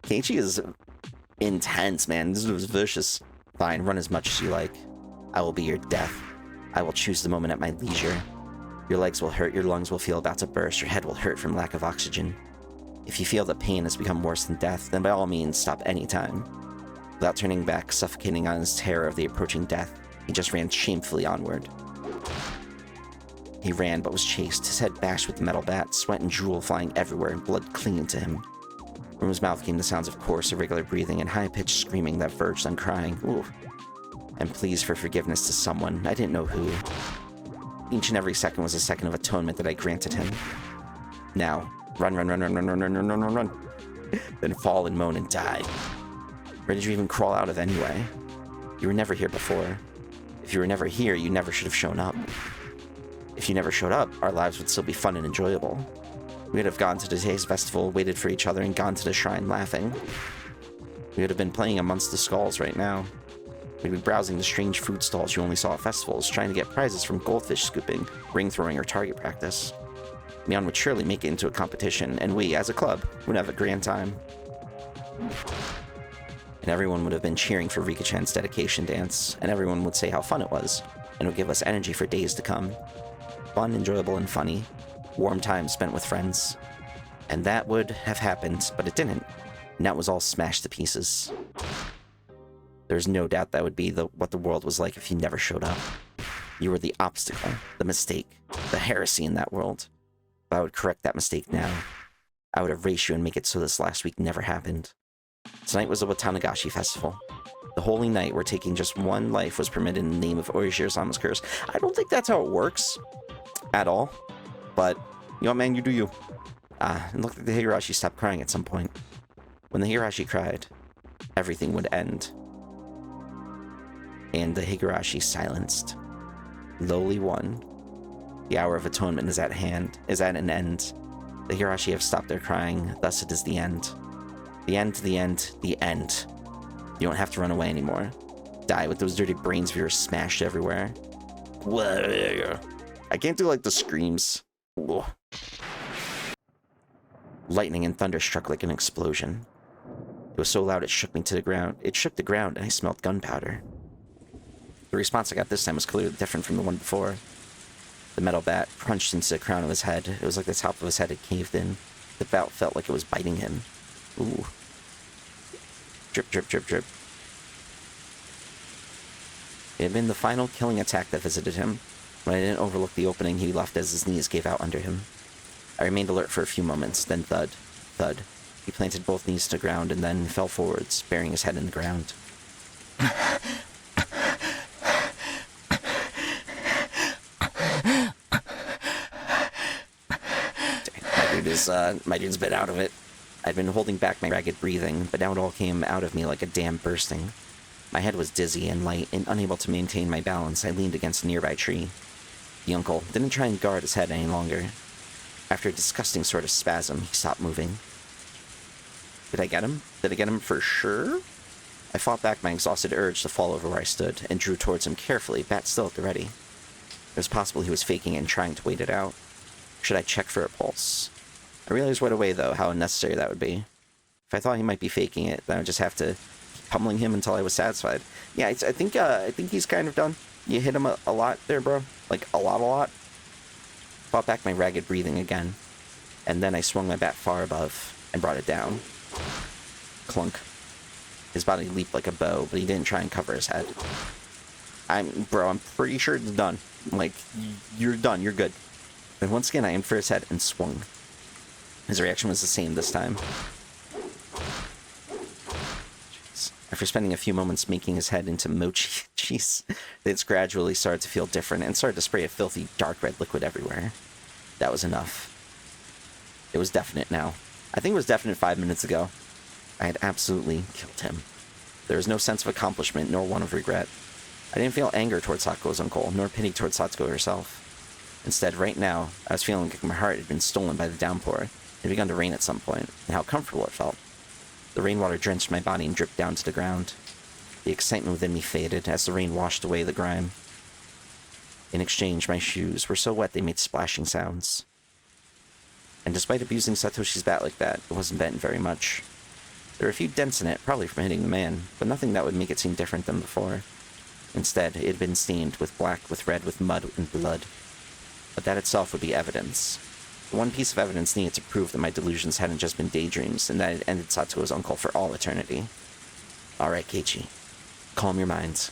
Keiichi is intense, man. This was vicious. Fine, run as much as you like. I will be your death. I will choose the moment at my leisure. Your legs will hurt, your lungs will feel about to burst, your head will hurt from lack of oxygen. If you feel that pain has become worse than death, then by all means, stop anytime. Without turning back, suffocating on his terror of the approaching death, he just ran shamefully onward. He ran, but was chased, his head bashed with the metal bat, sweat and drool flying everywhere, and blood clinging to him. From his mouth came the sounds of coarse, irregular breathing and high-pitched screaming that verged on crying. Ooh. And pleas for forgiveness to someone, I didn't know who. Each and every second was a second of atonement that I granted him. Now, run. Then fall and moan and die. Where did you even crawl out of anyway? You were never here before. If you were never here, you never should have shown up. If you never showed up, our lives would still be fun and enjoyable. We would have gone to the Taste Festival, waited for each other, and gone to the shrine laughing. We would have been playing amongst the skulls right now. We'd be browsing the strange food stalls you only saw at festivals, trying to get prizes from goldfish scooping, ring throwing, or target practice. Mion would surely make it into a competition, and we, as a club, would have a grand time. And everyone would have been cheering for Rika-chan's dedication dance, and everyone would say how fun it was, and would give us energy for days to come. Fun, enjoyable, and funny. Warm time spent with friends. And that would have happened, but it didn't. And that was all smashed to pieces. There's no doubt that would be what the world was like if you never showed up. You were the obstacle, the mistake, the heresy in that world. But I would correct that mistake now. I would erase you and make it so this last week never happened. Tonight was the Watanagashi Festival. The holy night where taking just one life was permitted in the name of Oishiro-sama's curse. I don't think that's how it works. At all. But, you know what, man, you do you. And looked like the Higurashi stopped crying at some point. When the Higurashi cried, everything would end. And the Higurashi silenced. Lowly one. The hour of atonement is at an end. The Higurashi have stopped their crying, thus it is the end. The end. You don't have to run away anymore. Die with those dirty brains of yours smashed everywhere. I can't do like the screams. Ugh. Lightning and thunder struck like an explosion. It was so loud it shook me to the ground. It shook the ground and I smelled gunpowder. The response I got this time was clearly different from the one before. The metal bat crunched into the crown of his head. It was like the top of his head had caved in. The bat felt like it was biting him. Ooh. Drip, drip, drip, drip. It had been the final killing attack that visited him, when I didn't overlook the opening he left as his knees gave out under him. I remained alert for a few moments, then thud, thud. He planted both knees to the ground and then fell forwards, burying his head in the ground. My dude's been out of it. I'd been holding back my ragged breathing, but now it all came out of me like a dam bursting. My head was dizzy and light, and unable to maintain my balance, I leaned against a nearby tree. The uncle didn't try and guard his head any longer. After a disgusting sort of spasm, he stopped moving. Did I get him? Did I get him for sure? I fought back my exhausted urge to fall over where I stood, and drew towards him carefully, bat still at the ready. It was possible he was faking and trying to wait it out. Should I check for a pulse? I realized right away, though, how unnecessary that would be. If I thought he might be faking it, then I would just have to keep pummeling him until I was satisfied. Yeah, I think he's kind of done. You hit him a lot there, bro. Like, a lot. Fought back my ragged breathing again, and then I swung my bat far above and brought it down. Clunk. His body leaped like a bow, but he didn't try and cover his head. I'm pretty sure it's done. Like, you're done, you're good. Then once again, I aimed for his head and swung. His reaction was the same this time. Jeez. After spending a few moments making his head into mochi, jeez, it's gradually started to feel different and started to spray a filthy dark red liquid everywhere. That was enough. It was definite now. I think it was definite 5 minutes ago. I had absolutely killed him. There was no sense of accomplishment, nor one of regret. I didn't feel anger towards Satoko's uncle, nor pity towards Satoko herself. Instead, right now, I was feeling like my heart had been stolen by the downpour. It had begun to rain at some point, and how comfortable it felt. The rainwater drenched my body and dripped down to the ground. The excitement within me faded as the rain washed away the grime. In exchange, my shoes were so wet they made splashing sounds. And despite abusing Satoshi's bat like that, it wasn't bent very much. There were a few dents in it, probably from hitting the man, but nothing that would make it seem different than before. Instead, it had been stained with black, with red, with mud and blood. But that itself would be evidence. The one piece of evidence needed to prove that my delusions hadn't just been daydreams, and that it ended Satoko's uncle for all eternity. Alright, Keiichi. Calm your minds.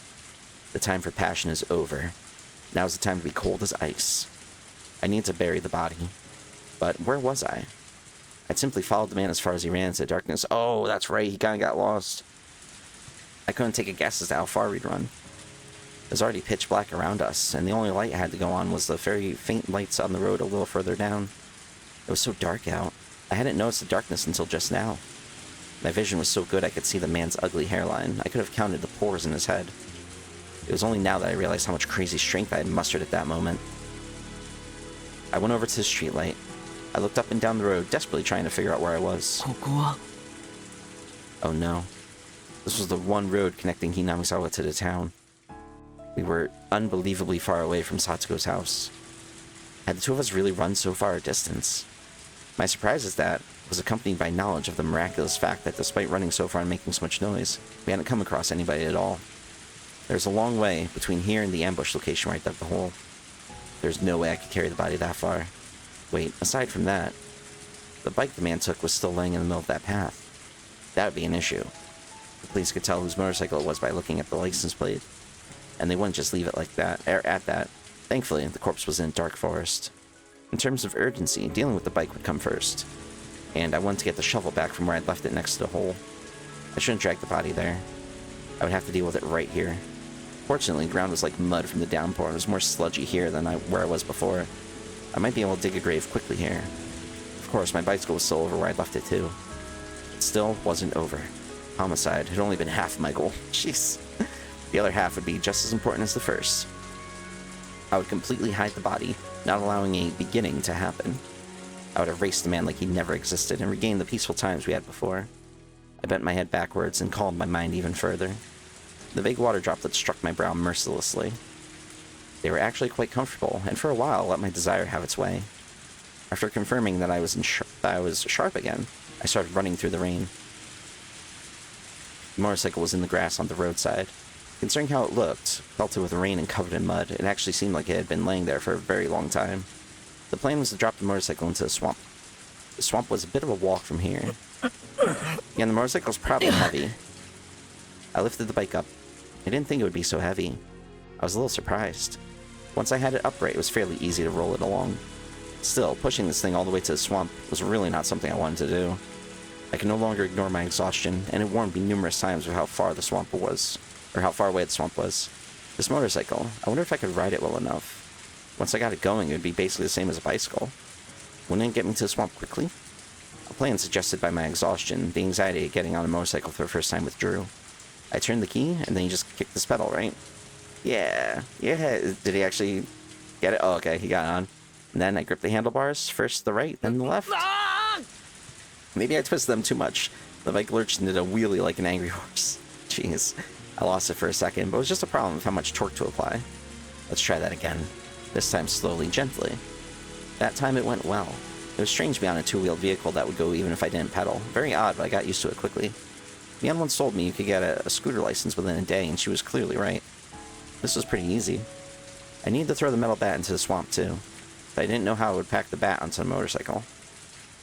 The time for passion is over. Now's the time to be cold as ice. I need to bury the body. But where was I? I'd simply followed the man as far as he ran into the darkness. Oh, that's right, he kinda got lost. I couldn't take a guess as to how far we'd run. It was already pitch black around us, and the only light I had to go on was the very faint lights on the road a little further down. It was so dark out. I hadn't noticed the darkness until just now. My vision was so good I could see the man's ugly hairline. I could have counted the pores in his head. It was only now that I realized how much crazy strength I had mustered at that moment. I went over to the streetlight. I looked up and down the road, desperately trying to figure out where I was. Oh no. This was the one road connecting Hinamizawa to the town. We were unbelievably far away from Satoko's house. Had the two of us really run so far a distance? My surprise is that was accompanied by knowledge of the miraculous fact that despite running so far and making so much noise, we hadn't come across anybody at all. There was a long way between here and the ambush location where I dug the hole. There's no way I could carry the body that far. Wait, aside from that, the bike the man took was still laying in the middle of that path. That would be an issue. The police could tell whose motorcycle it was by looking at the license plate. And they wouldn't just leave it like that, or at that. Thankfully, the corpse was in a dark forest. In terms of urgency, dealing with the bike would come first. And I wanted to get the shovel back from where I'd left it next to the hole. I shouldn't drag the body there. I would have to deal with it right here. Fortunately, the ground was like mud from the downpour. It was more sludgy here than where I was before. I might be able to dig a grave quickly here. Of course, my bicycle was still over where I'd left it too. It still wasn't over. Homicide had only been half my goal. Jeez. The other half would be just as important as the first. I would completely hide the body, not allowing a beginning to happen. I would erase the man like he never existed and regain the peaceful times we had before. I bent my head backwards and calmed my mind even further. The vague water droplets struck my brow mercilessly. They were actually quite comfortable, and for a while let my desire have its way. After confirming that I was sharp again, I started running through the rain. The motorcycle was in the grass on the roadside. Considering how it looked, belted with rain and covered in mud, it actually seemed like it had been laying there for a very long time. The plan was to drop the motorcycle into the swamp. The swamp was a bit of a walk from here. Yeah, the motorcycle was probably heavy. I lifted the bike up. I didn't think it would be so heavy. I was a little surprised. Once I had it upright, it was fairly easy to roll it along. Still, pushing this thing all the way to the swamp was really not something I wanted to do. I could no longer ignore my exhaustion, and it warned me numerous times of how far the swamp was, or how far away the swamp was. This motorcycle, I wonder if I could ride it well enough. Once I got it going, it would be basically the same as a bicycle. Wouldn't it get me to the swamp quickly? A plan suggested by my exhaustion, the anxiety of getting on a motorcycle for the first time withdrew. I turned the key, and then you just kicked this pedal, right? Yeah. Did he actually get it? Oh, okay, he got on. And then I gripped the handlebars, first the right, then the left. Maybe I twisted them too much. The bike lurched and did a wheelie like an angry horse. Jeez. I lost it for a second, but it was just a problem of how much torque to apply. Let's try that again. This time slowly, gently. That time it went well. It was strange to be on a two-wheeled vehicle that would go even if I didn't pedal. Very odd, but I got used to it quickly. Mian once told me you could get a scooter license within a day, and she was clearly right. This was pretty easy. I needed to throw the metal bat into the swamp too, but I didn't know how I would pack the bat onto the motorcycle.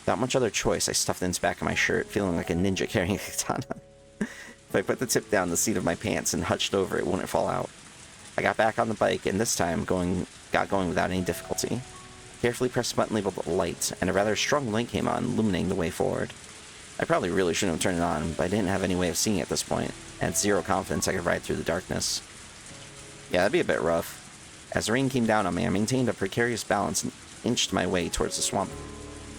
Without much other choice, I stuffed it in the back of my shirt, feeling like a ninja carrying a katana. If I put the tip down the seat of my pants and hunched over, it wouldn't fall out. I got back on the bike, and this time got going without any difficulty. Carefully pressed the button labeled light, and a rather strong light came on, illuminating the way forward. I probably really shouldn't have turned it on, but I didn't have any way of seeing it at this point, and had zero confidence I could ride through the darkness. Yeah, that'd be a bit rough. As the rain came down on me, I maintained a precarious balance and inched my way towards the swamp.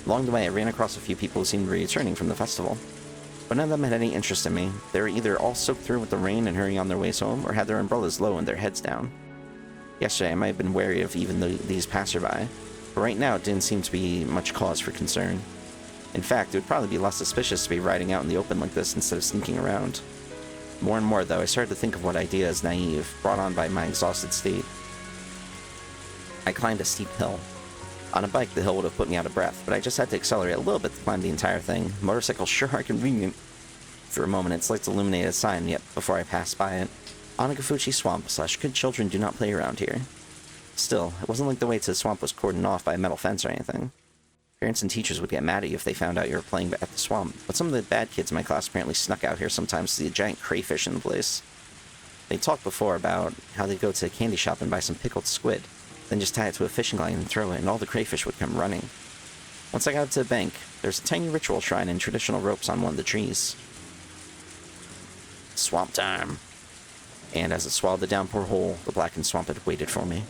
Along the way, I ran across a few people who seemed to be returning from the festival. But none of them had any interest in me. They were either all soaked through with the rain and hurrying on their ways home, or had their umbrellas low and their heads down. Yesterday, I might have been wary of even these passerby, but right now it didn't seem to be much cause for concern. In fact, it would probably be less suspicious to be riding out in the open like this instead of sneaking around. More and more, though, I started to think of what idea is naive, brought on by my exhausted state. I climbed a steep hill. On a bike, the hill would have put me out of breath, but I just had to accelerate a little bit to climb the entire thing. Motorcycles sure are convenient. For a moment, its lights illuminated a sign yet before I passed by it. Onagafuchi Swamp / good children do not play around here. Still, it wasn't like the way to the swamp was cordoned off by a metal fence or anything. Parents and teachers would get mad at you if they found out you were playing at the swamp, but some of the bad kids in my class apparently snuck out here sometimes to see a giant crayfish in the place. They talked before about how they'd go to a candy shop and buy some pickled squid, then just tie it to a fishing line and throw it, and all the crayfish would come running. Once I got up to the bank, there was a tiny ritual shrine and traditional ropes on one of the trees. Swamp time! And as it swallowed the downpour whole, the blackened swamp had waited for me.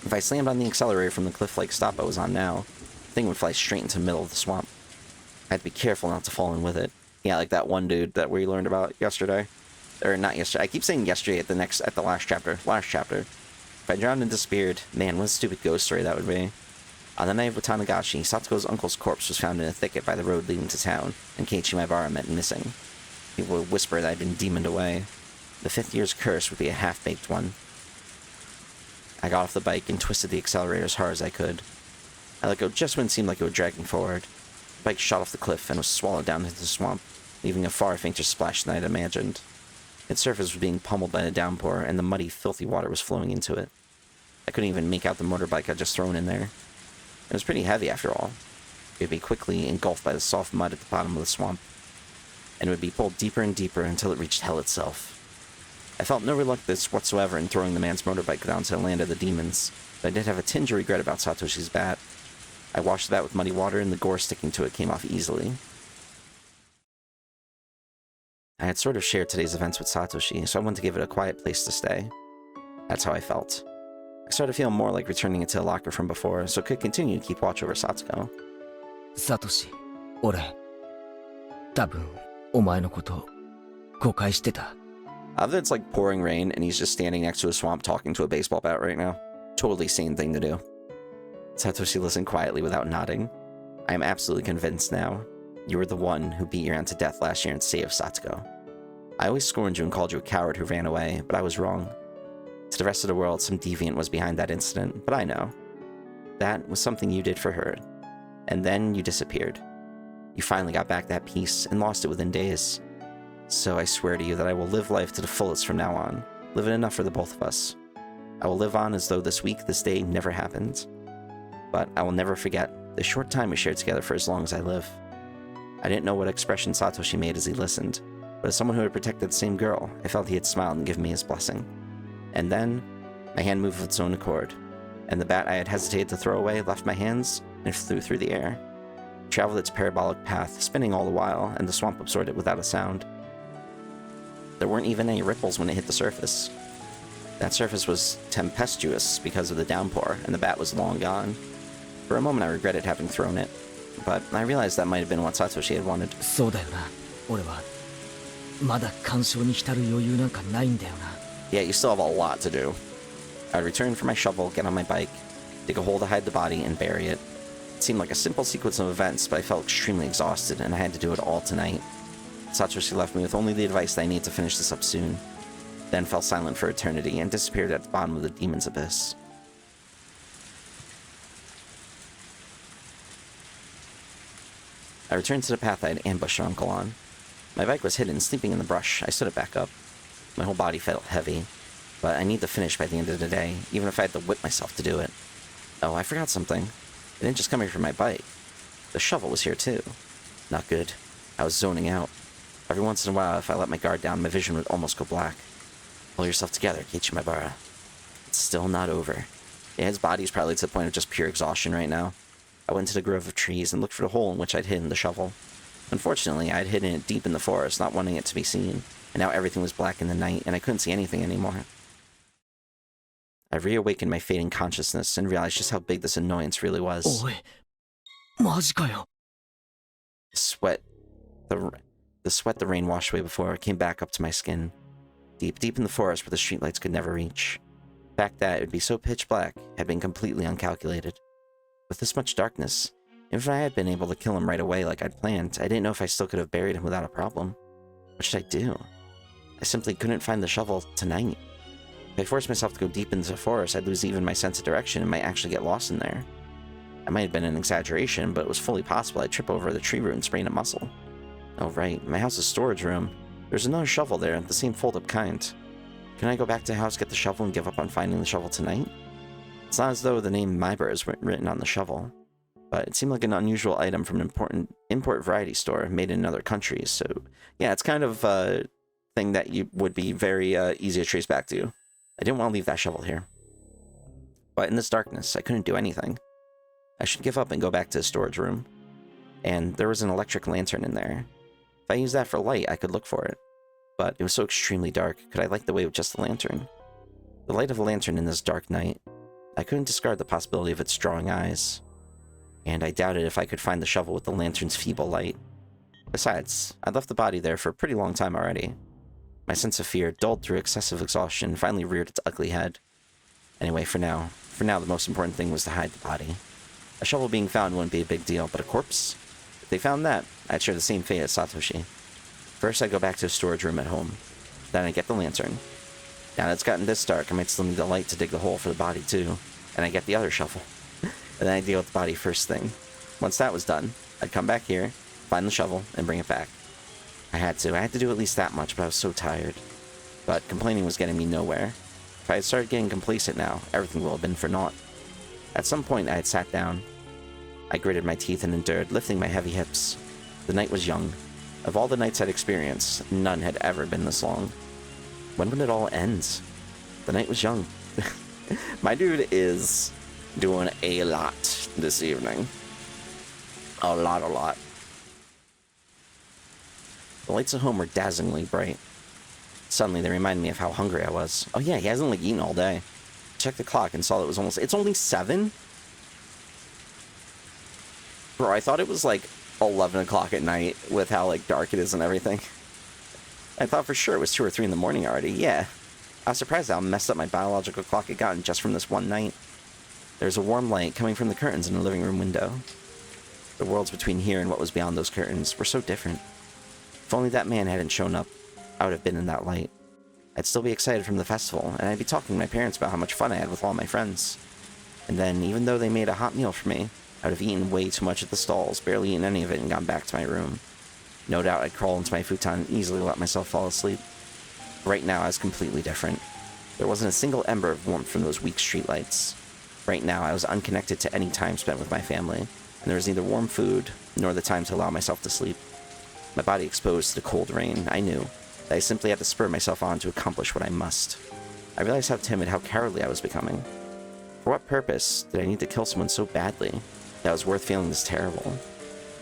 If I slammed on the accelerator from the cliff-like stop I was on now, the thing would fly straight into the middle of the swamp. I had to be careful not to fall in with it. Yeah, like that one dude that we learned about yesterday. Or not yesterday. I keep saying yesterday at the last chapter. If I drowned and disappeared, man, what a stupid ghost story that would be. On the night of Watanagashi, Satoko's uncle's corpse was found in a thicket by the road leading to town, and Keiichi Maibara went missing. People would whisper that I'd been demoned away. The 5th year's curse would be a half-baked one. I got off the bike and twisted the accelerator as hard as I could. I let go just when it seemed like it would drag me forward. The bike shot off the cliff and was swallowed down into the swamp, leaving a far fainter splash than I'd imagined. Its surface was being pummeled by the downpour, and the muddy, filthy water was flowing into it. I couldn't even make out the motorbike I'd just thrown in there. It was pretty heavy after all. It would be quickly engulfed by the soft mud at the bottom of the swamp, and it would be pulled deeper and deeper until it reached hell itself. I felt no reluctance whatsoever in throwing the man's motorbike down to the land of the demons, but I did have a tinge of regret about Satoshi's bat. I washed the bat with muddy water, and the gore sticking to it came off easily. I had sort of shared today's events with Satoshi, so I wanted to give it a quiet place to stay. That's how I felt. I started feeling more like returning it to a locker from before, so I could continue to keep watch over Satoko. サトシ、俺、多分お前のこと誤解してた。 Other than it's like pouring rain, and he's just standing next to a swamp talking to a baseball bat right now. Totally sane thing to do. Satoshi listened quietly without nodding. I am absolutely convinced now. You were the one who beat your aunt to death last year and saved Satoko. I always scorned you and called you a coward who ran away, but I was wrong. To the rest of the world, some deviant was behind that incident, but I know. That was something you did for her. And then you disappeared. You finally got back that peace and lost it within days. So I swear to you that I will live life to the fullest from now on. Live it enough for the both of us. I will live on as though this week, this day, never happened. But I will never forget the short time we shared together for as long as I live. I didn't know what expression Satoshi made as he listened, but as someone who had protected the same girl, I felt he had smiled and given me his blessing. And then, my hand moved of its own accord, and the bat I had hesitated to throw away left my hands and flew through the air. It traveled its parabolic path, spinning all the while, and the swamp absorbed it without a sound. There weren't even any ripples when it hit the surface. That surface was tempestuous because of the downpour, and the bat was long gone. For a moment I regretted having thrown it, but I realized that might have been what Satoshi had wanted. そうだよな。俺はまだ感傷に浸る余裕なんかないんだよな。 Yeah, you still have a lot to do. I would return for my shovel, get on my bike, dig a hole to hide the body, and bury it. It seemed like a simple sequence of events, but I felt extremely exhausted, and I had to do it all tonight. Satoshi left me with only the advice that I need to finish this up soon, then fell silent for eternity and disappeared at the bottom of the demon's abyss. I returned to the path I had ambushed our uncle on. My bike was hidden, sleeping in the brush. I stood it back up. My whole body felt heavy, but I need to finish by the end of the day, even if I had to whip myself to do it. Oh, I forgot something. It didn't just come here from my bike. The shovel was here too. Not good. I was zoning out. Every once in a while, if I let my guard down, my vision would almost go black. Pull yourself together, Keiichi. It's still not over. Yeah, his body's probably to the point of just pure exhaustion right now. I went to the grove of trees and looked for the hole in which I'd hidden the shovel. Unfortunately, I had hidden it deep in the forest, not wanting it to be seen, and now everything was black in the night, and I couldn't see anything anymore. I reawakened my fading consciousness and realized just how big this annoyance really was. おい、マジかよ。 The sweat the rain washed away before came back up to my skin. Deep, deep in the forest where the streetlights could never reach. The fact that it would be so pitch black had been completely uncalculated. With this much darkness, if I had been able to kill him right away like I'd planned, I didn't know if I still could have buried him without a problem. What should I do? I simply couldn't find the shovel tonight. If I forced myself to go deep into the forest, I'd lose even my sense of direction and might actually get lost in there. It might have been an exaggeration, but it was fully possible I'd trip over the tree root and sprain a muscle. Oh right, my house's storage room. There's another shovel there, the same fold-up kind. Can I go back to the house, get the shovel, and give up on finding the shovel tonight? It's not as though the name Nipah is written on the shovel, but it seemed like an unusual item from an important import variety store made in other countries, so yeah, it's kind of a thing that you would be very easy to trace back to. I didn't want to leave that shovel here. But in this darkness, I couldn't do anything. I should give up and go back to the storage room. And there was an electric lantern in there. If I used that for light, I could look for it. But it was so extremely dark, could I light the way with just the lantern? The light of a lantern in this dark night, I couldn't discard the possibility of its drawing eyes. And I doubted if I could find the shovel with the lantern's feeble light. Besides, I'd left the body there for a pretty long time already. My sense of fear, dulled through excessive exhaustion, finally reared its ugly head. Anyway, for now, the most important thing was to hide the body. A shovel being found wouldn't be a big deal, but a corpse? If they found that, I'd share the same fate as Satoshi. First, I'd go back to the storage room at home. Then I'd get the lantern. Now that it's gotten this dark, I might still need the light to dig the hole for the body too. And I'd get the other shovel. And then I'd deal with the body first thing. Once that was done, I'd come back here, find the shovel, and bring it back. I had to do at least that much, but I was so tired. But complaining was getting me nowhere. If I had started getting complacent now, everything would have been for naught. At some point, I had sat down. I gritted my teeth and endured, lifting my heavy hips. The night was young. Of all the nights I'd experienced, none had ever been this long. When would it all end? The night was young. My dude is doing a lot this evening. A lot. The lights at home were dazzlingly bright. Suddenly, they reminded me of how hungry I was. Oh yeah, he hasn't eaten all day. Checked the clock and saw it was it's only 7? Bro, I thought it was 11 o'clock at night with how dark it is and everything. I thought for sure it was 2 or 3 in the morning already, yeah. I was surprised how messed up my biological clock had gotten just from this one night. There's a warm light coming from the curtains in the living room window. The worlds between here and what was beyond those curtains were so different. If only that man hadn't shown up, I would have been in that light. I'd still be excited from the festival, and I'd be talking to my parents about how much fun I had with all my friends. And then, even though they made a hot meal for me, I would have eaten way too much at the stalls, barely eaten any of it, and gone back to my room. No doubt I'd crawl into my futon and easily let myself fall asleep. Right now, I was completely different. There wasn't a single ember of warmth from those weak streetlights. Right now, I was unconnected to any time spent with my family, and there was neither warm food nor the time to allow myself to sleep. My body exposed to the cold rain, I knew that I simply had to spur myself on to accomplish what I must. I realized how timid, how cowardly I was becoming. For what purpose did I need to kill someone so badly that was worth feeling this terrible?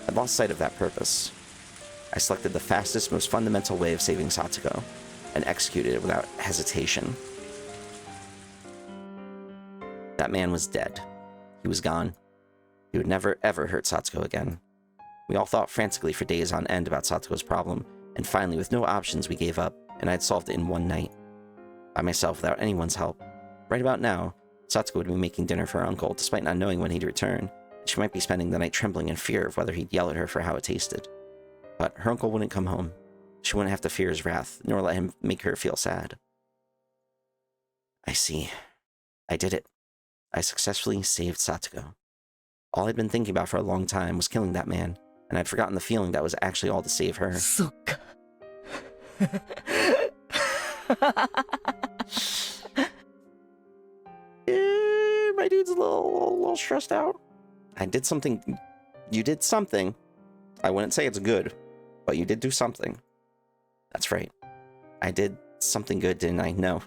I'd lost sight of that purpose. I selected the fastest, most fundamental way of saving Satoko, and executed it without hesitation. That man was dead. He was gone. He would never, ever hurt Satoko again. We all thought frantically for days on end about Satoko's problem, and finally, with no options, we gave up, and I'd solved it in one night. By myself, without anyone's help. Right about now, Satoko would be making dinner for her uncle, despite not knowing when he'd return. She might be spending the night trembling in fear of whether he'd yell at her for how it tasted. But her uncle wouldn't come home. She wouldn't have to fear his wrath, nor let him make her feel sad. I see. I did it. I successfully saved Satoko. All I'd been thinking about for a long time was killing that man, and I'd forgotten the feeling that was actually all to save her. そっか My dude's a little stressed out. I did something. You did something. I wouldn't say it's good, but you did do something. That's right. I did something good, didn't I? No.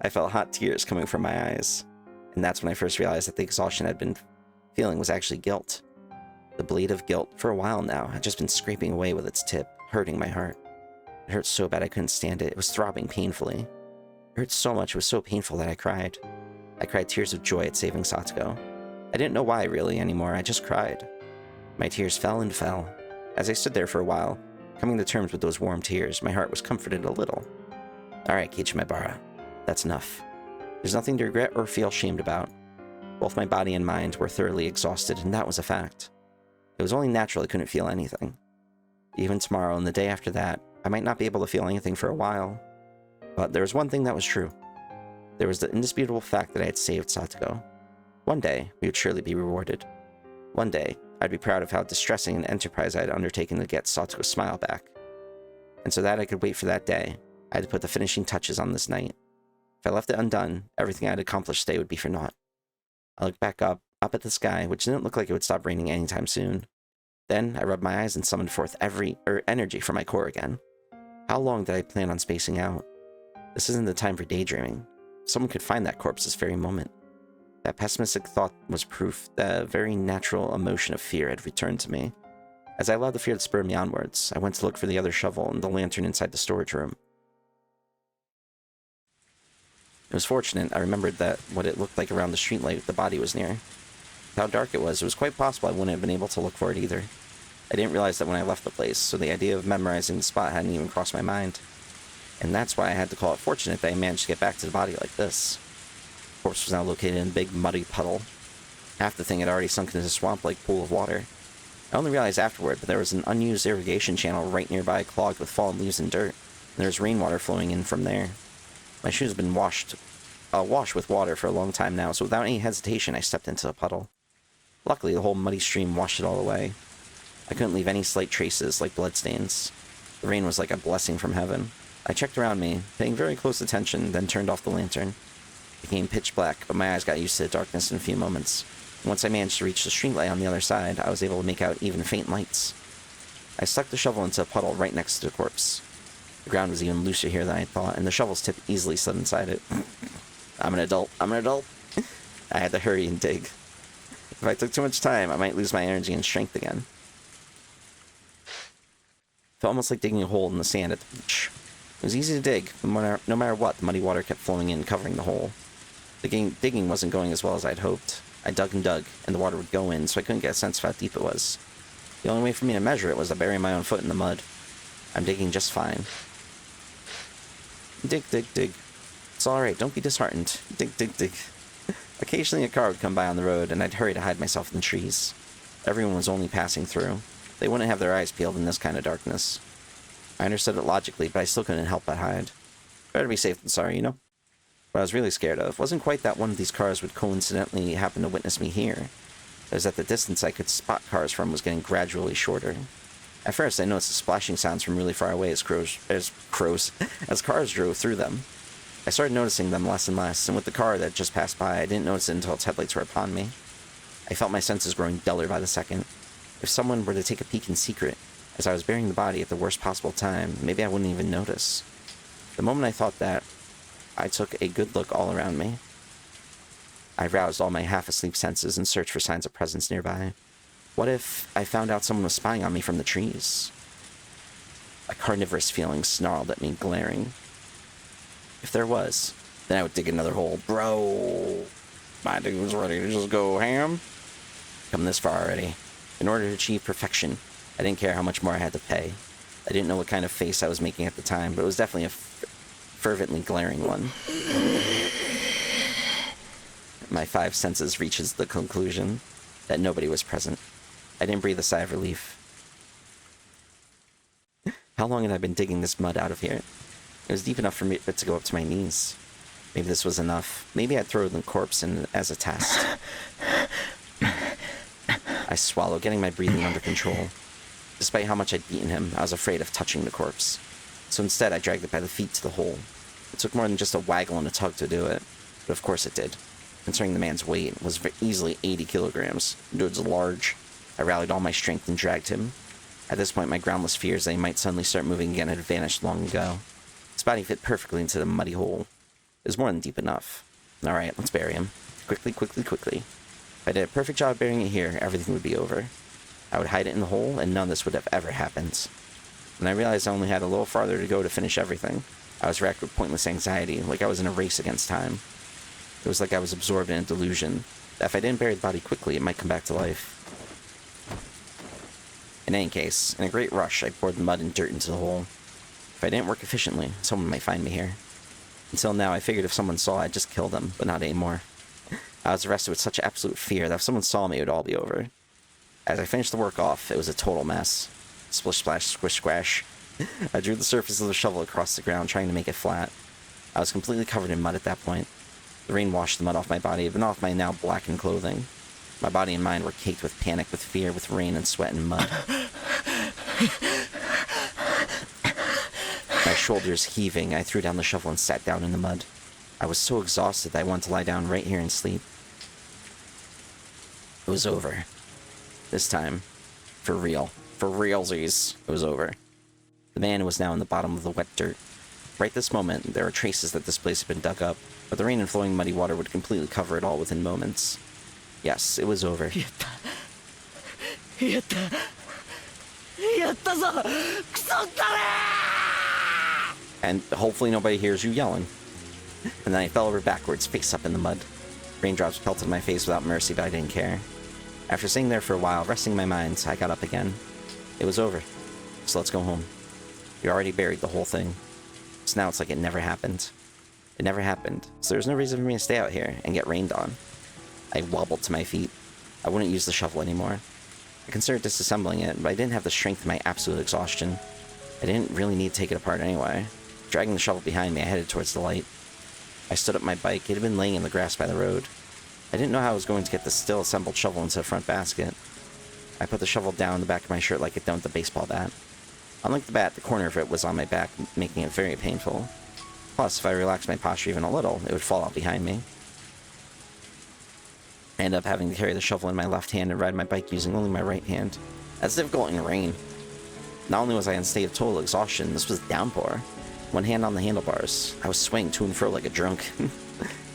I felt hot tears coming from my eyes. And that's when I first realized that the exhaustion I'd been feeling was actually guilt. The blade of guilt, for a while now, had just been scraping away with its tip, hurting my heart. It hurt so bad I couldn't stand it. It was throbbing painfully. It hurt so much, it was so painful that I cried. I cried tears of joy at saving Satoko. I didn't know why, really, anymore. I just cried. My tears fell and fell. As I stood there for a while, coming to terms with those warm tears, my heart was comforted a little. Alright, Keiichi Maebara. That's enough. There's nothing to regret or feel shamed about. Both my body and mind were thoroughly exhausted, and that was a fact. It was only natural I couldn't feel anything. Even tomorrow and the day after that, I might not be able to feel anything for a while. But there was one thing that was true. There was the indisputable fact that I had saved Satoko. One day, we would surely be rewarded. One day, I'd be proud of how distressing an enterprise I had undertaken to get Satoko's smile back. And so that I could wait for that day, I had to put the finishing touches on this night. If I left it undone, everything I had accomplished today would be for naught. I looked back up at the sky, which didn't look like it would stop raining anytime soon. Then I rubbed my eyes and summoned forth energy from my core again. How long did I plan on spacing out? This isn't the time for daydreaming. Someone could find that corpse this very moment. That pessimistic thought was proof that a very natural emotion of fear had returned to me. As I allowed the fear to spur me onwards, I went to look for the other shovel and the lantern inside the storage room. It was fortunate I remembered that what it looked like around the streetlight the body was near. With how dark it was quite possible I wouldn't have been able to look for it either. I didn't realize that when I left the place, so the idea of memorizing the spot hadn't even crossed my mind. And that's why I had to call it fortunate that I managed to get back to the body like this. The corpse was now located in a big muddy puddle. Half the thing had already sunk into a swamp-like pool of water. I only realized afterward that there was an unused irrigation channel right nearby clogged with fallen leaves and dirt, and there was rainwater flowing in from there. My shoes had been washed with water for a long time now, so without any hesitation I stepped into the puddle. Luckily, the whole muddy stream washed it all away. I couldn't leave any slight traces, like bloodstains. The rain was like a blessing from heaven. I checked around me, paying very close attention, then turned off the lantern. It became pitch black, but my eyes got used to the darkness in a few moments. Once I managed to reach the streetlight on the other side, I was able to make out even faint lights. I stuck the shovel into a puddle right next to the corpse. The ground was even looser here than I thought, and the shovel's tip easily slid inside it. I'm an adult. I had to hurry and dig. If I took too much time, I might lose my energy and strength again. It felt almost like digging a hole in the sand at the beach. It was easy to dig, no matter what, the muddy water kept flowing in, covering the hole. Digging wasn't going as well as I'd hoped. I dug, and the water would go in, so I couldn't get a sense of how deep it was. The only way for me to measure it was to bury my own foot in the mud. I'm digging just fine. Dig. It's alright, don't be disheartened. Dig. Occasionally a car would come by on the road, and I'd hurry to hide myself in the trees. Everyone was only passing through. They wouldn't have their eyes peeled in this kind of darkness. I understood it logically, but I still couldn't help but hide. Better be safe than sorry, you know? What I was really scared of wasn't quite that one of these cars would coincidentally happen to witness me here. It was that the distance I could spot cars from was getting gradually shorter. At first, I noticed the splashing sounds from really far away as cars drove through them. I started noticing them less and less, and with the car that just passed by, I didn't notice it until its headlights were upon me. I felt my senses growing duller by the second. If someone were to take a peek in secret, as I was burying the body at the worst possible time, maybe I wouldn't even notice. The moment I thought that, I took a good look all around me. I roused all my half-asleep senses and searched for signs of presence nearby. What if I found out someone was spying on me from the trees? A carnivorous feeling snarled at me, glaring. If there was, then I would dig another hole. Bro, my dude's ready to just go ham. Come this far already. In order to achieve perfection, I didn't care how much more I had to pay. I didn't know what kind of face I was making at the time, but it was definitely a fervently glaring one. My five senses reaches the conclusion that nobody was present. I didn't breathe a sigh of relief. How long had I been digging this mud out of here? It was deep enough for me to go up to my knees. Maybe this was enough. Maybe I'd throw the corpse in as a test. I swallowed, getting my breathing under control. Despite how much I'd beaten him, I was afraid of touching the corpse. So instead, I dragged it by the feet to the hole. It took more than just a waggle and a tug to do it. But of course it did. Considering the man's weight, it was easily 80 kilograms. The dude's large. I rallied all my strength and dragged him. At this point, my groundless fears that he might suddenly start moving again had vanished long ago. His body fit perfectly into the muddy hole. It was more than deep enough. Alright, let's bury him. Quickly, quickly, quickly. If I did a perfect job burying it here, everything would be over. I would hide it in the hole, and none of this would have ever happened. When I realized I only had a little farther to go to finish everything, I was racked with pointless anxiety, like I was in a race against time. It was like I was absorbed in a delusion, that if I didn't bury the body quickly, it might come back to life. In any case, in a great rush, I poured mud and dirt into the hole. If I didn't work efficiently, someone might find me here. Until now, I figured if someone saw, I'd just kill them, but not anymore. I was arrested with such absolute fear that if someone saw me, it would all be over. As I finished the work off, it was a total mess. Splish, splash, squish, squash. I drew the surface of the shovel across the ground, trying to make it flat. I was completely covered in mud at that point. The rain washed the mud off my body, but not off my now blackened clothing. My body and mind were caked with panic, with fear, with rain and sweat and mud. My shoulders heaving, I threw down the shovel and sat down in the mud. I was so exhausted that I wanted to lie down right here and sleep. It was over. This time, for real. For realsies, it was over. The man was now in the bottom of the wet dirt. Right this moment, there were traces that this place had been dug up, but the rain and flowing muddy water would completely cover it all within moments. Yes, it was over. And hopefully nobody hears you yelling. And then I fell over backwards, face up in the mud. Raindrops pelted my face without mercy, but I didn't care. After sitting there for a while, resting my mind, I got up again. It was over. So let's go home. We already buried the whole thing. So now it's like it never happened. It never happened, so there's no reason for me to stay out here and get rained on. I wobbled to my feet. I wouldn't use the shovel anymore. I considered disassembling it, but I didn't have the strength in my absolute exhaustion. I didn't really need to take it apart anyway. Dragging the shovel behind me, I headed towards the light. I stood up my bike. It had been laying in the grass by the road. I didn't know how I was going to get the still assembled shovel into the front basket. I put the shovel down the back of my shirt like I'd done with the baseball bat. Unlike the bat, the corner of it was on my back, making it very painful. Plus, if I relaxed my posture even a little, it would fall out behind me. I ended up having to carry the shovel in my left hand and ride my bike using only my right hand. That's difficult in rain. Not only was I in a state of total exhaustion, this was downpour. One hand on the handlebars. I was swaying to and fro like a drunk.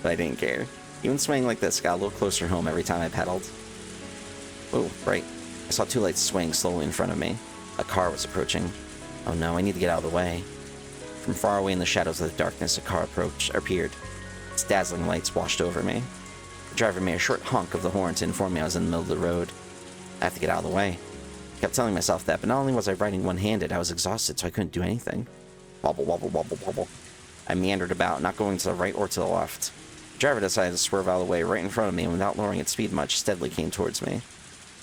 But I didn't care. Even swaying like this got a little closer home every time I pedaled. Oh, right. I saw two lights swaying slowly in front of me. A car was approaching. Oh no, I need to get out of the way. From far away in the shadows of the darkness, a car appeared. Its dazzling lights washed over me. The driver made a short honk of the horn to inform me I was in the middle of the road. I have to get out of the way. I kept telling myself that, but not only was I riding one-handed, I was exhausted, so I couldn't do anything. Wobble, wobble, wobble, wobble. I meandered about, not going to the right or to the left. The driver decided to swerve out of the way right in front of me, and without lowering its speed much, steadily came towards me.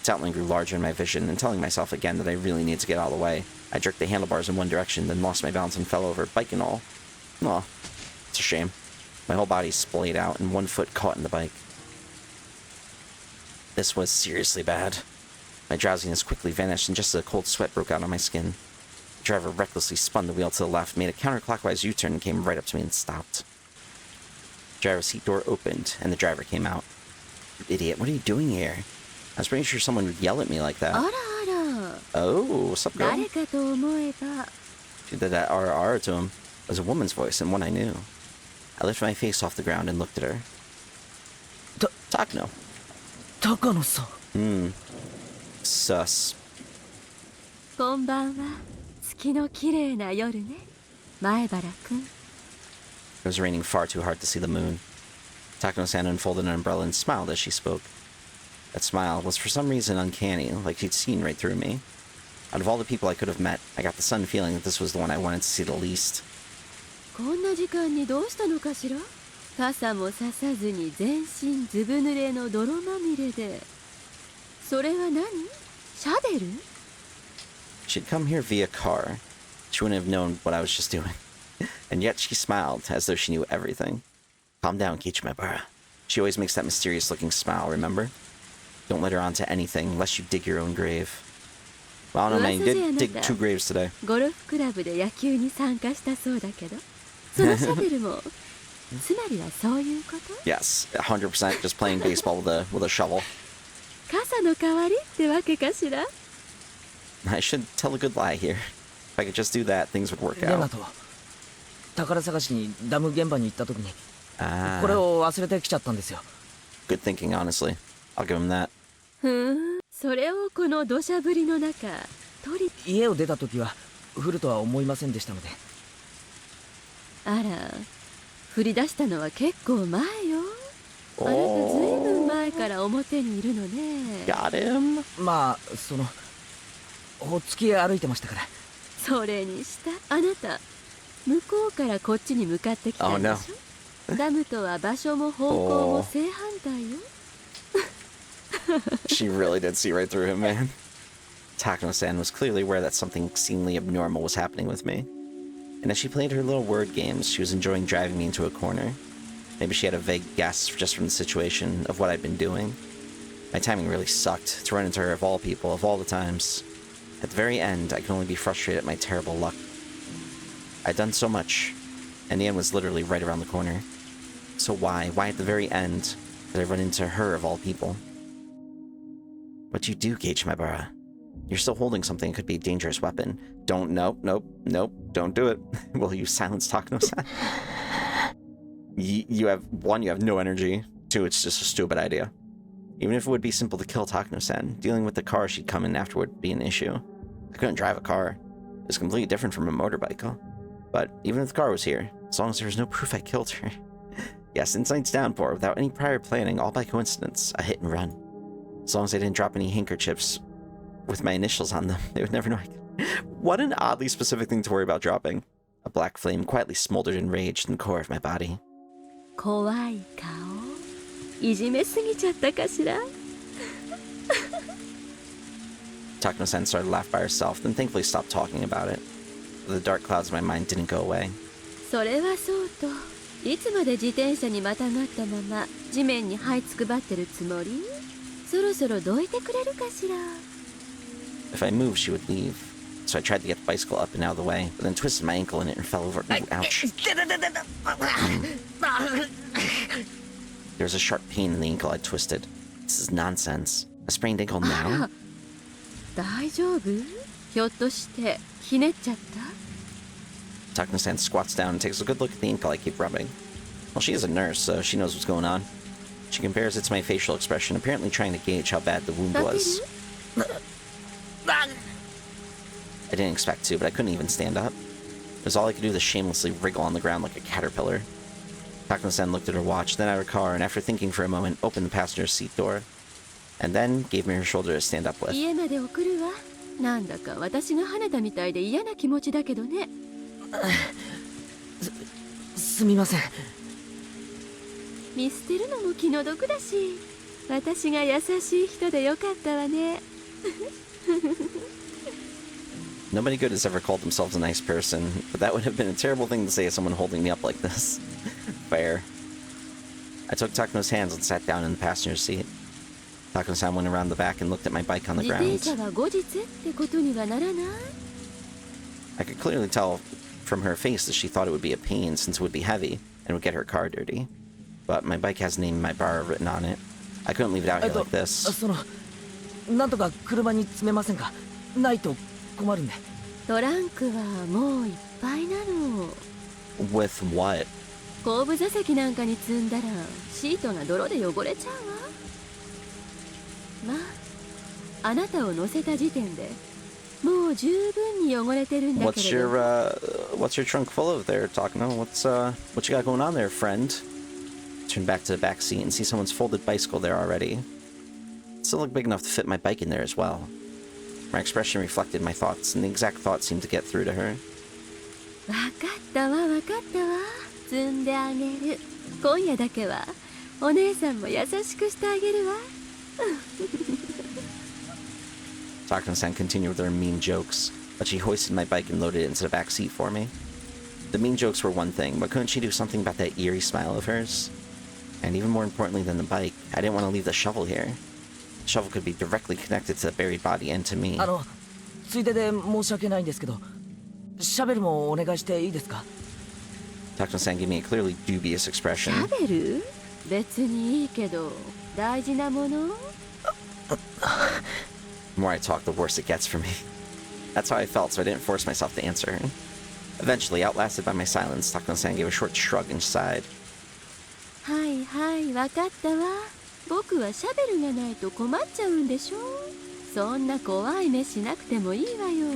Its outline grew larger in my vision, and telling myself again that I really needed to get out of the way, I jerked the handlebars in one direction, then lost my balance and fell over, bike and all. Aw, it's a shame. My whole body splayed out, and one foot caught in the bike. This was seriously bad. My drowsiness quickly vanished, and just as a cold sweat broke out on my skin, the driver recklessly spun the wheel to the left, made a counterclockwise U-turn, and came right up to me and stopped. The driver's seat door opened, and the driver came out. "You idiot, what are you doing here?" I was pretty sure someone would yell at me like that. あらあら Oh, what's up, girl? 誰かと思えば She did that RR to him. It was a woman's voice, and one I knew. I lifted my face off the ground and looked at her. Takno. 高野さん Sus. こんばんは月の綺麗な夜ね前原くん It was raining far too hard to see the moon. Takno-san unfolded an umbrella and smiled as she spoke. That smile was for some reason uncanny, like she'd seen right through me. Out of all the people I could have met, I got the sudden feeling that this was the one I wanted to see the least. こんな時間にどうしたのかしら傘もささずに全身ずぶ濡れの泥まみれでそれは何シャベル She'd come here via car. She wouldn't have known what I was just doing. And yet she smiled, as though she knew everything. Calm down, Keiichi Maibara. She always makes that mysterious-looking smile, remember? Don't let her onto anything, lest you dig your own grave. Well, I don't know, man, you did dig 2 graves today. ゴルフクラブで野球に参加したそうだけどそのシャベルもつまりはそういうこと Yes, 100% just playing baseball with a shovel. 傘の代わりってわけかしら I should tell a good lie here. If I could just do that, things would work レナ out. と宝探しにダム現場に行った時に Ah, これを忘れてきちゃったんですよ good thinking, honestly. I'll give him that. ふんそれをこの土砂降りの中取り家を出た時は降るとは思いませんでしたのであら降り出したのは結構前よあなたずいぶん前から表にいるのね Got him. まあそのほっつき歩いてましたからそれにしたあなた向こうからこっちに向かってきたんでしょ、ダムとは場所も方向も正反対よ She really did see right through him, man. Takano-san was clearly aware that something exceedingly abnormal was happening with me. And as she played her little word games, she was enjoying driving me into a corner. Maybe she had a vague guess, just from the situation, of what I'd been doing. My timing really sucked, to run into her of all people, of all the times. At the very end, I could only be frustrated at my terrible luck. I'd done so much, and the end was literally right around the corner. So why at the very end, did I run into her of all people? What'd you do, Keiichi Maibara? You're still holding something that could be a dangerous weapon. Nope, don't do it. Will you silence Takano-san? You have no energy. 2, it's just a stupid idea. Even if it would be simple to kill Takano-san, dealing with the car she'd come in after would be an issue. I couldn't drive a car. It was completely different from a motorbike. But even if the car was here, as long as there was no proof I killed her. Yes, Insight's downpour, without any prior planning, all by coincidence, a hit and run. As long as I didn't drop any handkerchiefs with my initials on them, they would never know I could. What an oddly specific thing to worry about dropping. A black flame quietly smoldered and raged in the core of my body. 怖い顔いじめすぎちゃったかしら Takano-san started to laugh by herself, then thankfully stopped talking about it. The dark clouds in my mind didn't go away. それはそうといつまで自転車にまたがったまま地面に這いつくばってるつもりそろそろどいてくれるかしら If I moved, she would leave. So I tried to get the bicycle up and out of the way, but then twisted my ankle in it and fell over. Ooh, ouch. There was a sharp pain in the ankle I'd twisted. This is nonsense. A sprained ankle now? 大丈夫ひょっとしてひねっちゃった Takano-san squats down and takes a good look at the ankle I keep rubbing. Well, she is a nurse, so she knows what's going on. She compares it to my facial expression, apparently trying to gauge how bad the wound was. I didn't expect to, but I couldn't even stand up. It was all I could do to shamelessly wriggle on the ground like a caterpillar. Takano-san looked at her watch, then at her car, and after thinking for a moment, opened the passenger seat door. And then gave me her shoulder to stand up with. 家まで送るわなんだか私が跳ねたみたいで嫌な気持ちだけどねすみません見捨てるのも気の毒だし私が優しい人でよかったわね Nobody good has ever called themselves a nice person, but that would have been a terrible thing to say to someone holding me up like this. Fair. I took Takano's hands and sat down in the passenger seat. Takano-san went around the back and looked at my bike on the 自転 ground. 車は後日ってことにはならない？ I could clearly tell from her face that she thought it would be a pain since it would be heavy and would get her car dirty. But my bike has Hinamizawa written on it. I couldn't leave it out here like this. そのなんとか車に詰めませんか？ないと困るんで。トランクはもういっぱいなの。 With what? 後部座席なんかに積んだらシートが泥で汚れちゃうわ。まあ、あなたを乗せた時点でもう十分に汚れてるんだけれど。What's your trunk full of there, Takano? What you got going on there, friend? Turn back to the back seat and see someone's folded bicycle there already. It still looked big enough to fit my bike in there as well. My expression reflected my thoughts, and the exact thought seemed to get through to her. わかったわわかったわ。積んであげる。今夜だけはお姉さんも優しくしてあげるわ。Takano-san continued with her mean jokes, but she hoisted my bike and loaded it into the back seat for me. The mean jokes were one thing, but couldn't she do something about that eerie smile of hers? And even more importantly than the bike, I didn't want to leave the shovel here. The shovel could be directly connected to the buried body and to me. ついでで申し訳ないんですけど、シャベルもお願いしていいですか？ Takano-san gave me a clearly dubious シ expression. ャベル？別にいいけど大事なもの？ The more I talk, the worse it gets for me. That's how I felt, so I didn't force myself to answer her. Eventually, outlasted by my silence, Takano-san gave a short shrug and sighed. はいはいわかったわ。僕はシャベルがないと困っちゃうんでしょ。そんな怖い目しなくてもいいわよ。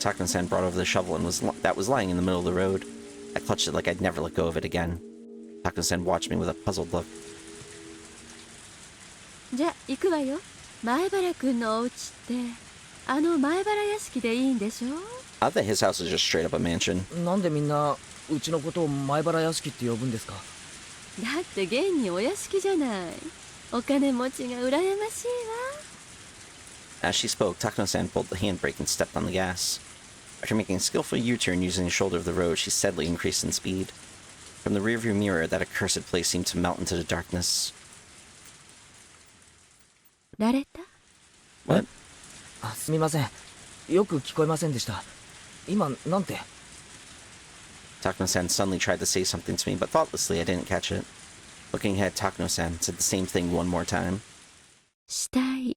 Takano-san brought over the shovel and that was lying in the middle of the road. I clutched it like I'd never let go of it again. Takano-san watched me with a puzzled look. じゃあ行くわよ。前原くんのお家ってあの前原屋敷でいいんでしょ。 I thought his house was just straight up a mansion. なんでみんなうちのことを前原屋敷って呼ぶんですか？だって現にお屋敷じゃない。お金持ちが羨ましいわ。 As she spoke, Takano-san pulled the handbrake and stepped on the gas. After making a skillful U-turn using the shoulder of the road, she steadily increased in speed. From the rearview mirror, that accursed place seemed to melt into the darkness. られた？ What? すみません。よく聞こえませんでした。今なんて？ Takano-san suddenly tried to say something to me, but thoughtlessly I didn't catch it. Looking ahead, Takano-san said the same thing one more time. したい。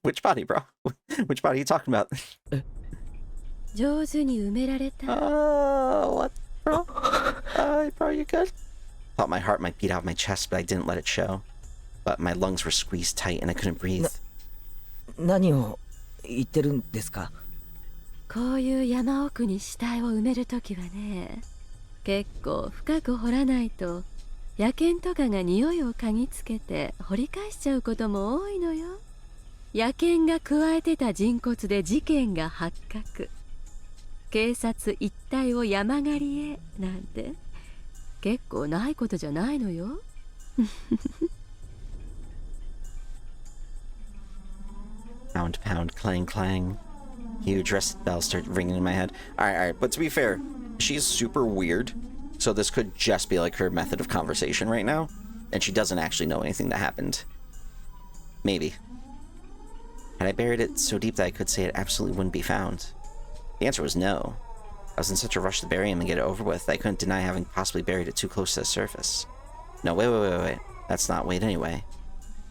Which body, bro? Which body are you talking about? 上手に埋められた。 What, bro? Bro, you good? Thought my heart might beat out of my chest, but I didn't let it show. But my lungs were squeezed tight and I couldn't breathe. 何を言ってるんですか？こういう山奥に死体を埋めるときはね、結構深く掘らないと野犬とかが匂いを嗅ぎつけて掘り返しちゃうことも多いのよ。野犬が加えてた人骨で事件が発覚。警察一帯を山狩りへなんて結構ないことじゃないのよ。Pound, pound, clang, clang. Huge rusted bells started ringing in my head. Alright, but to be fair, she's super weird, so this could just be like her method of conversation right now, and she doesn't actually know anything that happened. Maybe. Had I buried it so deep that I could say it absolutely wouldn't be found? The answer was no. I was in such a rush to bury him and get it over with that I couldn't deny having possibly buried it too close to the surface. No, wait. That's not wait anyway.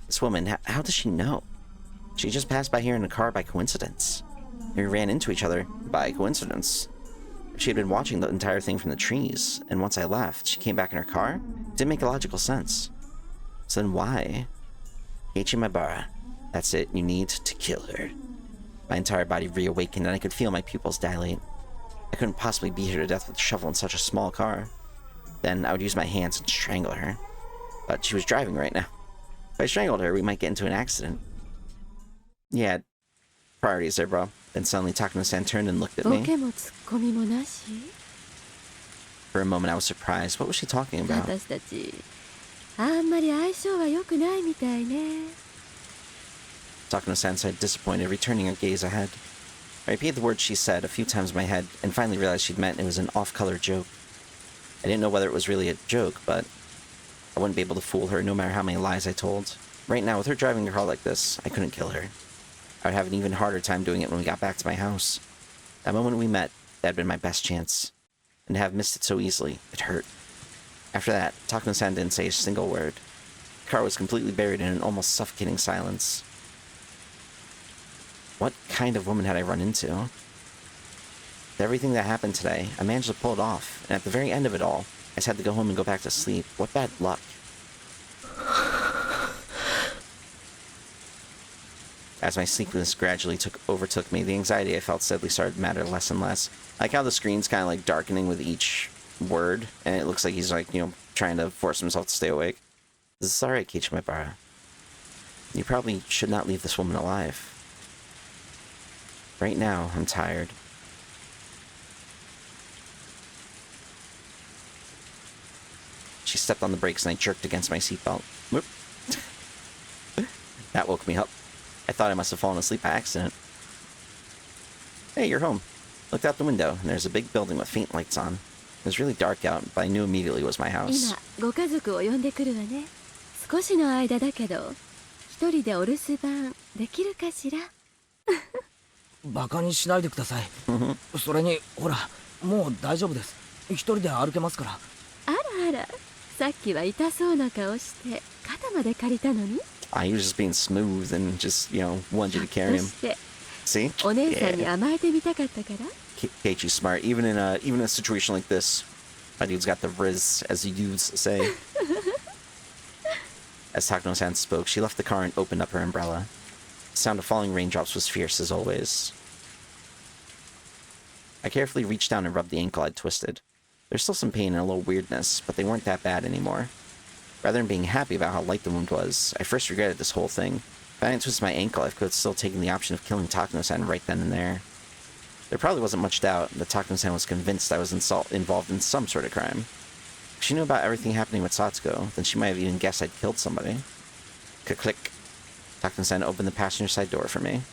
This woman, how does she know? She just passed by here in a car by coincidence. We ran into each other by coincidence. She had been watching the entire thing from the trees, and once I left, she came back in her car? It didn't make a logical sense. So then why? Keiichi Maibara. That's it, you need to kill her. My entire body reawakened and I could feel my pupils dilate. I couldn't possibly beat her to death with a shovel in such a small car. Then I would use my hands and strangle her. But she was driving right now. If I strangled her, we might get into an accident. Yeah, priorities there, bro. Then suddenly Takano-san turned and looked at ボ me. ケもツッコミもなし。 For a moment I was surprised. What was she talking about? 私たちあんまり相性は良くないみたいね。 Takano-san said, disappointed, returning her gaze ahead. I repeated the words she said a few times in my head, and finally realized she'd meant it was an off-color joke. I didn't know whether it was really a joke, but I wouldn't be able to fool her no matter how many lies I told. Right now, with her driving a car like this, I couldn't kill her. I would have an even harder time doing it when we got back to my house. That moment we met, that had been my best chance. And to have missed it so easily, it hurt. After that, Takano-san didn't say a single word. The car was completely buried in an almost suffocating silence. What kind of woman had I run into? With everything that happened today, I managed to pull it off, and at the very end of it all, I just had to go home and go back to sleep. What bad luck. As my sleepiness gradually overtook me, the anxiety I felt steadily started to matter less and less. I like how the screen's kind of like darkening with each word, and it looks like he's like, trying to force himself to stay awake. This is alright, Keiichi. You probably should not leave this woman alive. Right now, I'm tired. She stepped on the brakes and I jerked against my seatbelt. Whoop. That woke me up. I thought I must have fallen asleep by accident. Hey, you're home. Looked out the window, and there's a big building with faint lights on. It was really dark out, but I knew immediately it was my house. 今ご家族を呼んでくるわね。少しの間だけど、一人でお留守番できるかしら。バカにしないでください。それにほら、もう大丈夫です。一人で歩けますから。あらあら、さっきは痛そうな顔して肩まで借りたのに。He was just being smooth and just, wanted you to carry him. See? お姉さんに甘えてみたかったから。Keiichi's smart. Even in a situation like this, my dude's got the riz, as the dudes say. As Takano-san spoke, she left the car and opened up her umbrella. The sound of falling raindrops was fierce as always. I carefully reached down and rubbed the ankle I'd twisted. There's still some pain and a little weirdness, but they weren't that bad anymore. Rather than being happy about how light the wound was, I first regretted this whole thing. If I hadn't twisted my ankle, I could have still taken the option of killing Takano-san right then and there. There probably wasn't much doubt that Takano-san was convinced I was involved in some sort of crime. If she knew about everything happening with Satoko, then she might have even guessed I'd killed somebody. Click. Takano-san opened the passenger side door for me.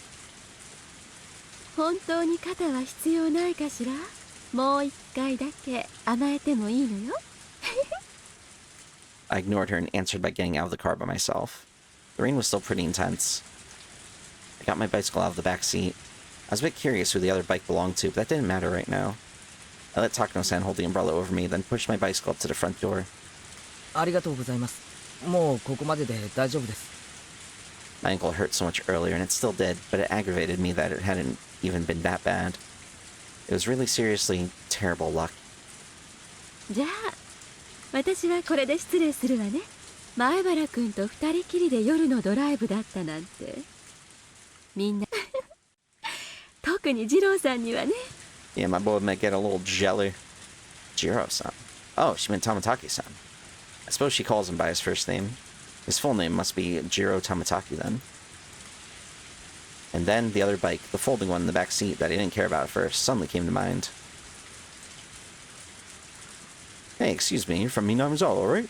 本当に肩は必要ないかしら。もう一回だけ甘えてもいいのよ。I ignored her and answered by getting out of the car by myself. The rain was still pretty intense. I got my bicycle out of the back seat. I was a bit curious who the other bike belonged to, but that didn't matter right now. I let Takano-san hold the umbrella over me, then pushed my bicycle up to the front door. ありがとうございます。もうここまでで大丈夫です。My ankle hurt so much earlier, and it still did, but it aggravated me that it hadn't even been that bad. It was really seriously terrible luck. じゃあ、私はこれで失礼するわね。前原くんと二人きりで夜のドライブだったなんて。みんな特に二郎さんにはね。Yeah, my boy might get a little jelly. Jiro-san. Oh, she meant Tamataki-san. I suppose she calls him by his first name. His full name must be Jiro Tamataki then. And then the other bike, the folding one in the back seat that I didn't care about at first, suddenly came to mind. Hey, excuse me, you're from Hinamizawa, right?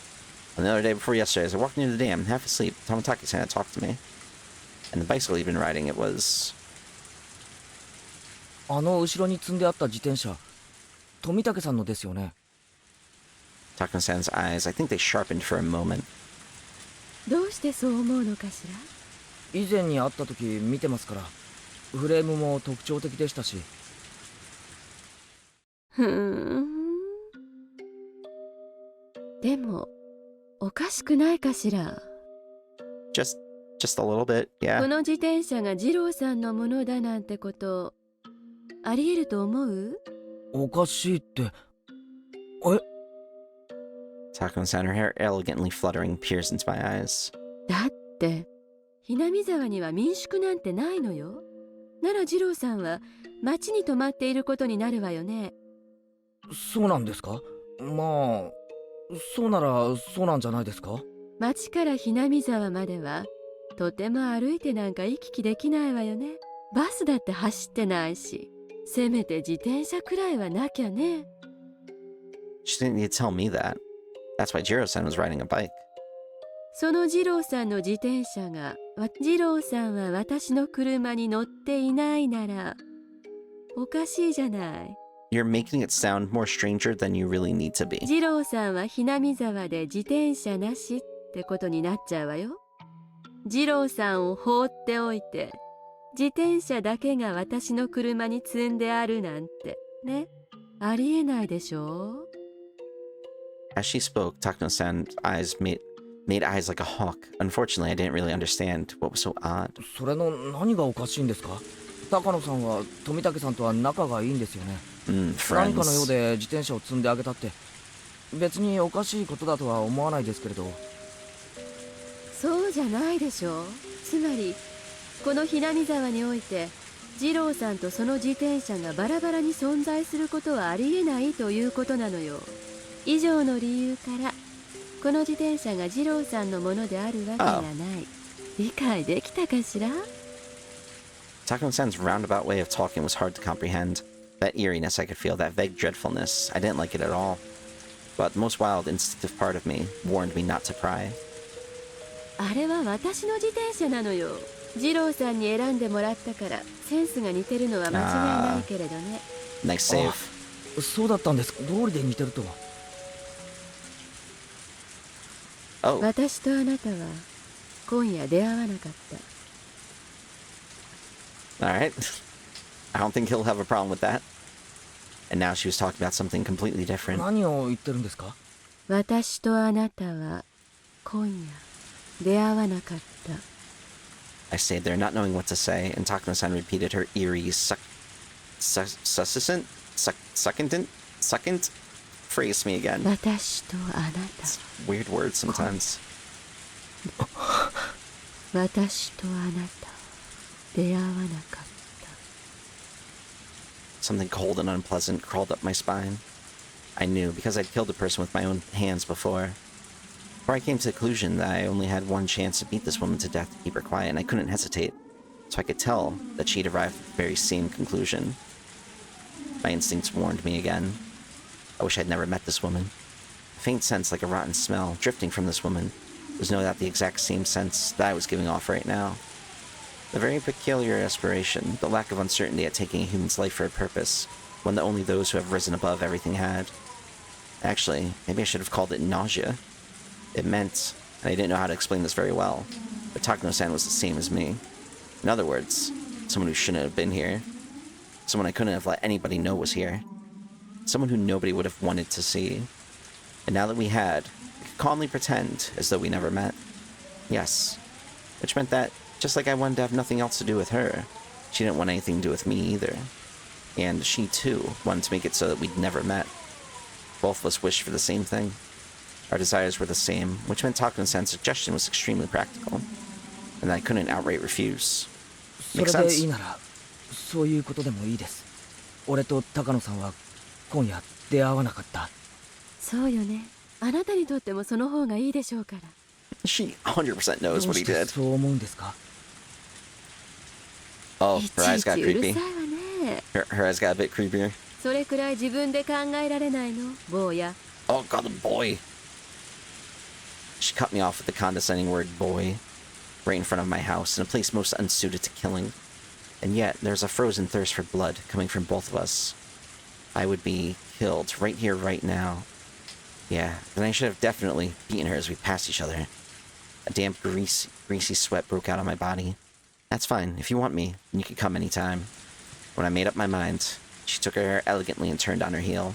On the other day before yesterday, as I walked near the dam, half asleep, Tamataki-san had talked to me. And the bicycle he'd been riding, it was... あの後ろに積んであった自転車、富武さんのですよね。Takano-san's eyes, I think they sharpened for a moment. どうしてそう思うのかしら。以前に会った時見てますから、フレームも特徴的でしたし。ふーん。でもおかしくないかしら。Just a little bit, yeah. この自転車が二郎さんのものだなんてことありえると思う？おかしいって。Takano-san, her hair elegantly fluttering, peers into my eyes. だってHinamizawaには民宿なんてないのよ。なら二郎さんは町に泊まっていることになるわよね。そうなんですか？まあ、そうならそうなんじゃないですか？町からHinamizawaまではとても歩いてなんか行き来できないわよね。バスだって走ってないし、せめて自転車くらいはなきゃね。She didn't need to tell me that. That's why Jiro-san was riding a bike. その二郎さんの自転車が、二郎さんは私の車に乗っていないならおかしいじゃない。You're making it sound more stranger than you really need to be. 二郎さんはHinamizawaで自転車なしってことになっちゃうわよ。二郎さんを放っておいて、自転車だけが私の車に積んであるなんてね、ありえないでしょ。 As she spoke, Takano-san's eyes made eyes like a hawk. Unfortunately, I didn't really understand what was so odd. それの何がおかしいんですか？高野さんは富武さんとは仲がいいんですよね。何かのよう Friends. で自転車を積んであげたって別におかしいことだとは思わないですけれど。そうじゃないでしょ。つまりこのHinamizawaにおいて二郎さんとその自転車がバラバラに存在することはありえないということなのよ。以上の理由からこの自転車が二郎さんのものであるわけがない。理解できたかしら？ Takano-san's roundabout way of talking was hard to comprehend. That eeriness I could feel, that vague dreadfulness, I didn't like it at all. But the most wild, instinctive part of me warned me not to pry. あれは私の自転車なのよ。二郎さんに選んでもらったからセンスが似てるのは間違いないけれどね。Nice save. そうだったんです。道理で似てるとは。Oh, 私とあなたは今夜出会わなかった。 alright. I don't think he'll have a problem with that. And now she was talking about something completely different. 何を言ってるんですか？私とあなたは今夜出会わなかった。 I stayed there, not knowing what to say, and Takano-san repeated her eerie, succinct phrase to me again. 私とあなた It's weird words sometimes. 私とあなた出会わなかった。 Something cold and unpleasant crawled up my spine. I knew, because I'd killed a person with my own hands before. Before I came to the conclusion that I only had one chance to beat this woman to death to keep her quiet, and I couldn't hesitate. So I could tell that she'd arrived at the very same conclusion. My instincts warned me again. I wish I'd never met this woman. A faint sense like a rotten smell drifting from this woman was no doubt the exact same sense that I was giving off right now. The very peculiar aspiration, the lack of uncertainty at taking a human's life for a purpose, one that only those who have risen above everything had. Actually, maybe I should have called it nausea. It meant, and I didn't know how to explain this very well, but Takano-san was the same as me. In other words, someone who shouldn't have been here. Someone I couldn't have let anybody know was here. Someone who nobody would have wanted to see. And now that we had, we could calmly pretend as though we never met. Yes. Which meant that, just like I wanted to have nothing else to do with her, she didn't want anything to do with me either. And she, too, wanted to make it so that we'd never met. Both of us wished for the same thing. Our desires were the same, which meant Takano-san's suggestion was extremely practical, and that I couldn't outright refuse. そ Makes れで sense. いいならそういうことでもいいです。俺と高野さんは今夜出会わなかった。そうよね。あなたにとってもその方がいいでしょうから。 She 100% どう knows what し he て did. そう思うんですか？ Oh, い her ち eyes い got ちうる creepy. さいわね。 Her eyes got a bit creepier. それくらい自分で考えられないの、坊や。 Oh god, the boy. She cut me off with the condescending word boy, right in front of my house, in a place most unsuited to killing. And yet, there's a frozen thirst for blood coming from both of us. I would be killed right here, right now. Yeah, then I should have definitely beaten her as we passed each other. A damp, greasy sweat broke out on my body. That's fine. If you want me, then you can come anytime. When I made up my mind, she took her hair elegantly and turned on her heel.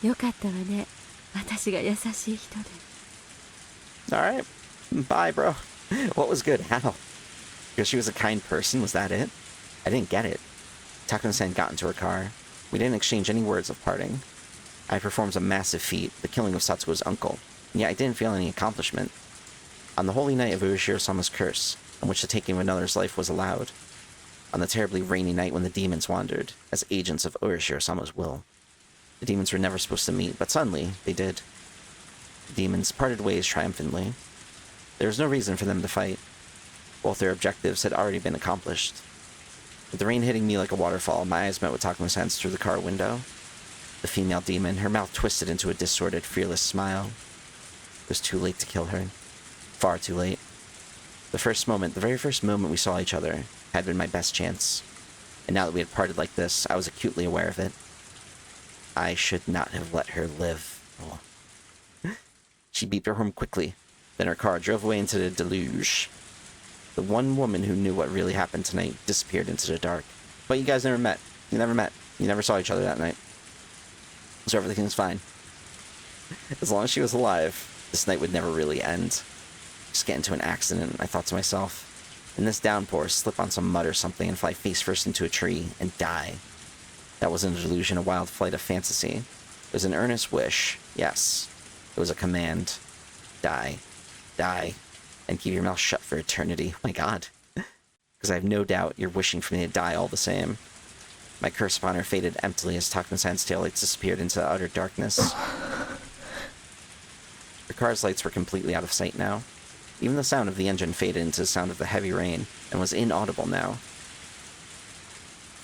よかったわね。私が優しい人で。 Alright. Bye, bro. What was good? How? Because she was a kind person? Was that it? I didn't get it. Takano-san got into her car. We didn't exchange any words of parting. I performed a massive feat, the killing of Satoko's uncle, and yet I didn't feel any accomplishment. On the holy night of Urashiro-sama's curse, on which the taking of another's life was allowed. On the terribly rainy night when the demons wandered, as agents of Urashiro-sama's will. The demons were never supposed to meet, but suddenly, they did. The demons parted ways triumphantly. There was no reason for them to fight. Both their objectives had already been accomplished. With the rain hitting me like a waterfall, my eyes met with Takano-san's through the car window. The female demon, her mouth twisted into a distorted, fearless smile. It was too late to kill her. Far too late. The very first moment we saw each other, had been my best chance. And now that we had parted like this, I was acutely aware of it. I should not have let her live. Oh. She beeped her horn quickly. Then her car drove away into the deluge. The one woman who knew what really happened tonight disappeared into the dark. But you guys never met. You never met. You never saw each other that night. So everything's fine. As long as she was alive, this night would never really end. Just get into an accident, I thought to myself. In this downpour, slip on some mud or something and fly face first into a tree and die. That wasn't a delusion, a wild flight of fantasy. It was an earnest wish. Yes. It was a command. Die. Die. And keep your mouth shut for eternity. Oh my god. Because I have no doubt you're wishing for me to die all the same. My curse upon her faded emptily as Takuma-san's taillights disappeared into utter darkness. The car's lights were completely out of sight now. Even the sound of the engine faded into the sound of the heavy rain and was inaudible now.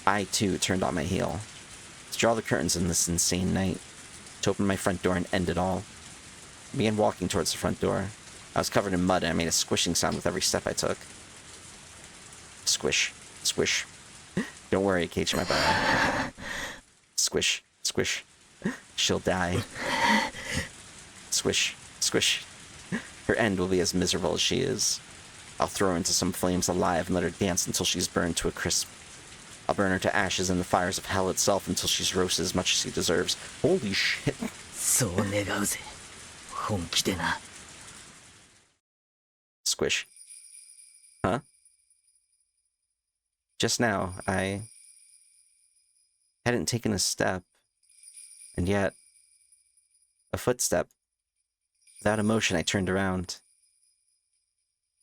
I, too, turned on my heel. To draw the curtains in this insane night. To open my front door and end it all. I began walking towards the front door. I was covered in mud and I made a squishing sound with every step I took. Squish. Squish. Don't worry, Keiichi, my brother. Squish. Squish. She'll die. Squish. Squish. Her end will be as miserable as she is. I'll throw her into some flames alive and let her dance until she's burned to a crisp. I'll burn her to ashes in the fires of hell itself until she's roasted as much as she deserves. Holy shit. そう願うぜ。本気でな。Squish. Huh? Just now, I hadn't taken a step, and yet, a footstep. Without emotion, I turned around.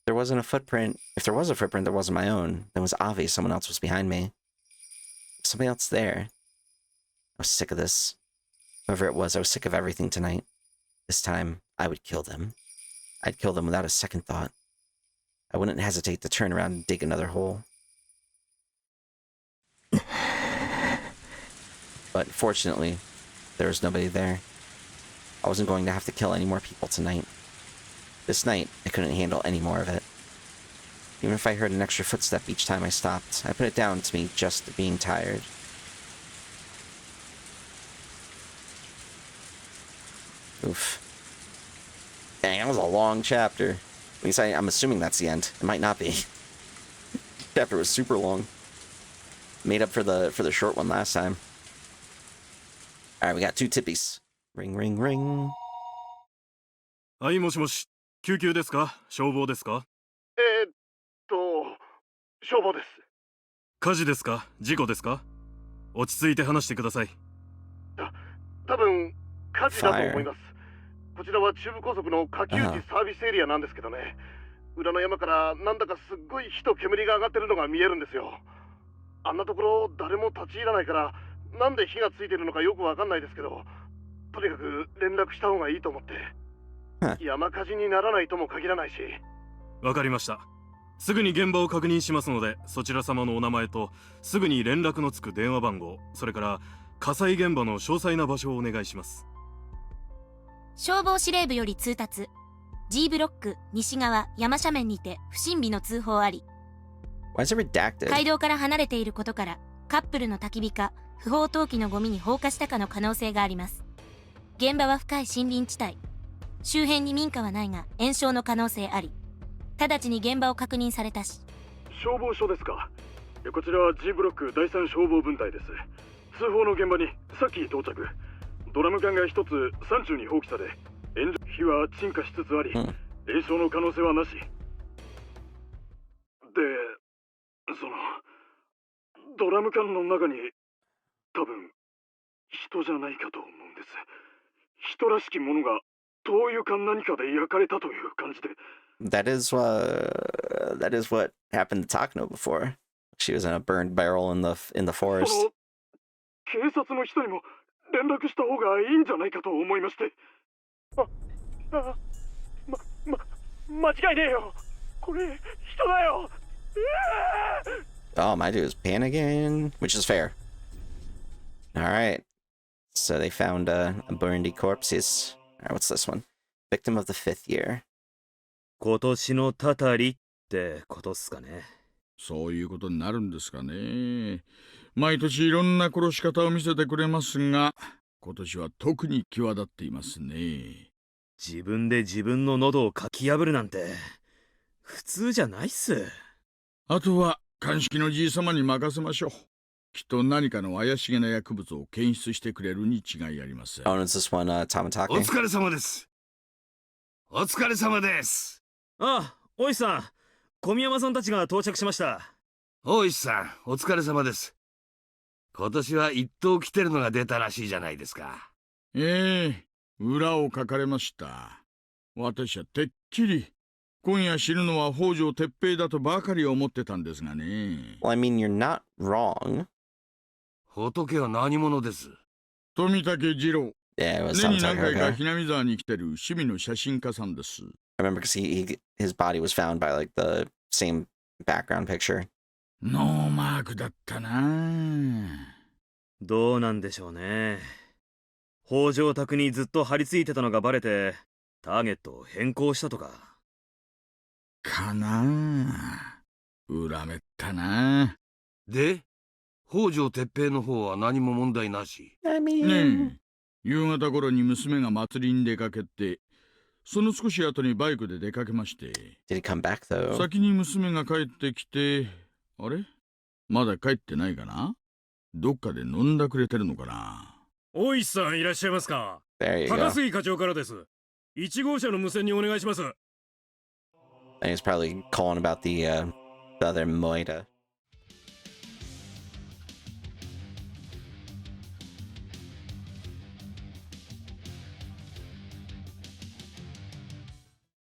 There wasn't a footprint. If there was a footprint that wasn't my own, then it was obvious someone else was behind me. Somebody else there. I was sick of this. Whoever it was, I was sick of everything tonight. This time, I would kill them. I'd kill them without a second thought. I wouldn't hesitate to turn around and dig another hole. But fortunately, there was nobody there. I wasn't going to have to kill any more people tonight. This night, I couldn't handle any more of it. Even if I heard an extra footstep each time I stopped, I put it down to me just being tired. Oof. Dang, that was a long chapter. At least I'm assuming that's the end. It might not be. Chapter was super long. Made up for the short one last time. Alright, we got 2 tippies. Ring, ring, ring. はい、もしもし。救急ですか？消防ですか？消防です。火事ですか？事故ですか？落ち着いて話してください。多分火事だと思います。こちらは中部高速の可及地サービスエリアなんですけどね。裏の山からなんだかすっごい火と煙が上がってるのが見えるんですよ。あんなところ誰も立ち入らないからなんで火がついてるのかよくわかんないですけど、とにかく連絡した方がいいと思って。山火事にならないとも限らないし。わかりました。すぐに現場を確認しますので、そちら様のお名前とすぐに連絡のつく電話番号、それから火災現場の詳細な場所をお願いします。消防司令部より通達。G ブロック西側山斜面にて不審火の通報あり。Why is it redacted? 街道から離れていることからカップルの焚き火か不法投棄のゴミに放火したかの可能性があります。現場は深い森林地帯。周辺に民家はないが延焼の可能性あり。直ちに現場を確認されたし。消防署ですか。こちらは G ブロック第3消防分隊です。通報の現場にさっき到着。ドラム缶が一つ山中に放棄され、火は鎮火しつつあり、延焼の可能性はなし。で、ドラム缶の中に多分人じゃないかと思うんです。人らしきものが灯油か何かで焼かれたという感じで。That is what happened to Takano before. She was in a burned barrel in the forest. 警察の人にも連絡した方がいいんじゃないかと思いまして。間違いねえよ。これ人だよ。Oh, my dude is panicking, which is fair. All right. So they found burned corpses. All right, what's this one? Victim of the 5th year. 今年のたたりってことっすかね。そういうことになるんですかね。毎年いろんな殺し方を見せてくれますが、今年は特に際立っていますね。自分で自分の喉をかき破るなんて普通じゃないっす。あとは鑑識のじい様に任せましょう。きっと何かの怪しげな薬物を検出してくれるに違いありません。Oh, is this one お Tamatake? 疲れ様です。お疲れ様です。あ、おいさん、小宮山さんたちが到着しました。大石さん、お疲れ様です。今年は一等来てるのが出たらしいじゃないですか。裏を書かれました。私はてっきり今夜死ぬのは北条哲平だとばかり思ってたんですがね。Well, I mean, you're not wrong. 仏は何者です？富武二郎。Yeah, it was 年に Tamatake. 何回か Okay. ひなみ沢に来てる趣味の写真家さんです。I remember because his body was found by like the same background picture. ノーマークだったな。どうなんでしょうね。北条宅にずっと張り付いてたのがバレてターゲットを変更したとか。かなあ。恨めったな。で、北条哲平の方は何も問題なし。I mean, ねえ、夕方頃に娘が祭りに出かけて、その少し後にバイクで出かけまして、did he come back though? 先に娘が帰ってきて、あれまだ帰ってないかな。どっかで飲んだくれてるのかな。大石さんいらっしゃいますか。 There you 高 go. 杉課長からです。1号車の無線にお願いします。And he's probably calling about the other Moida.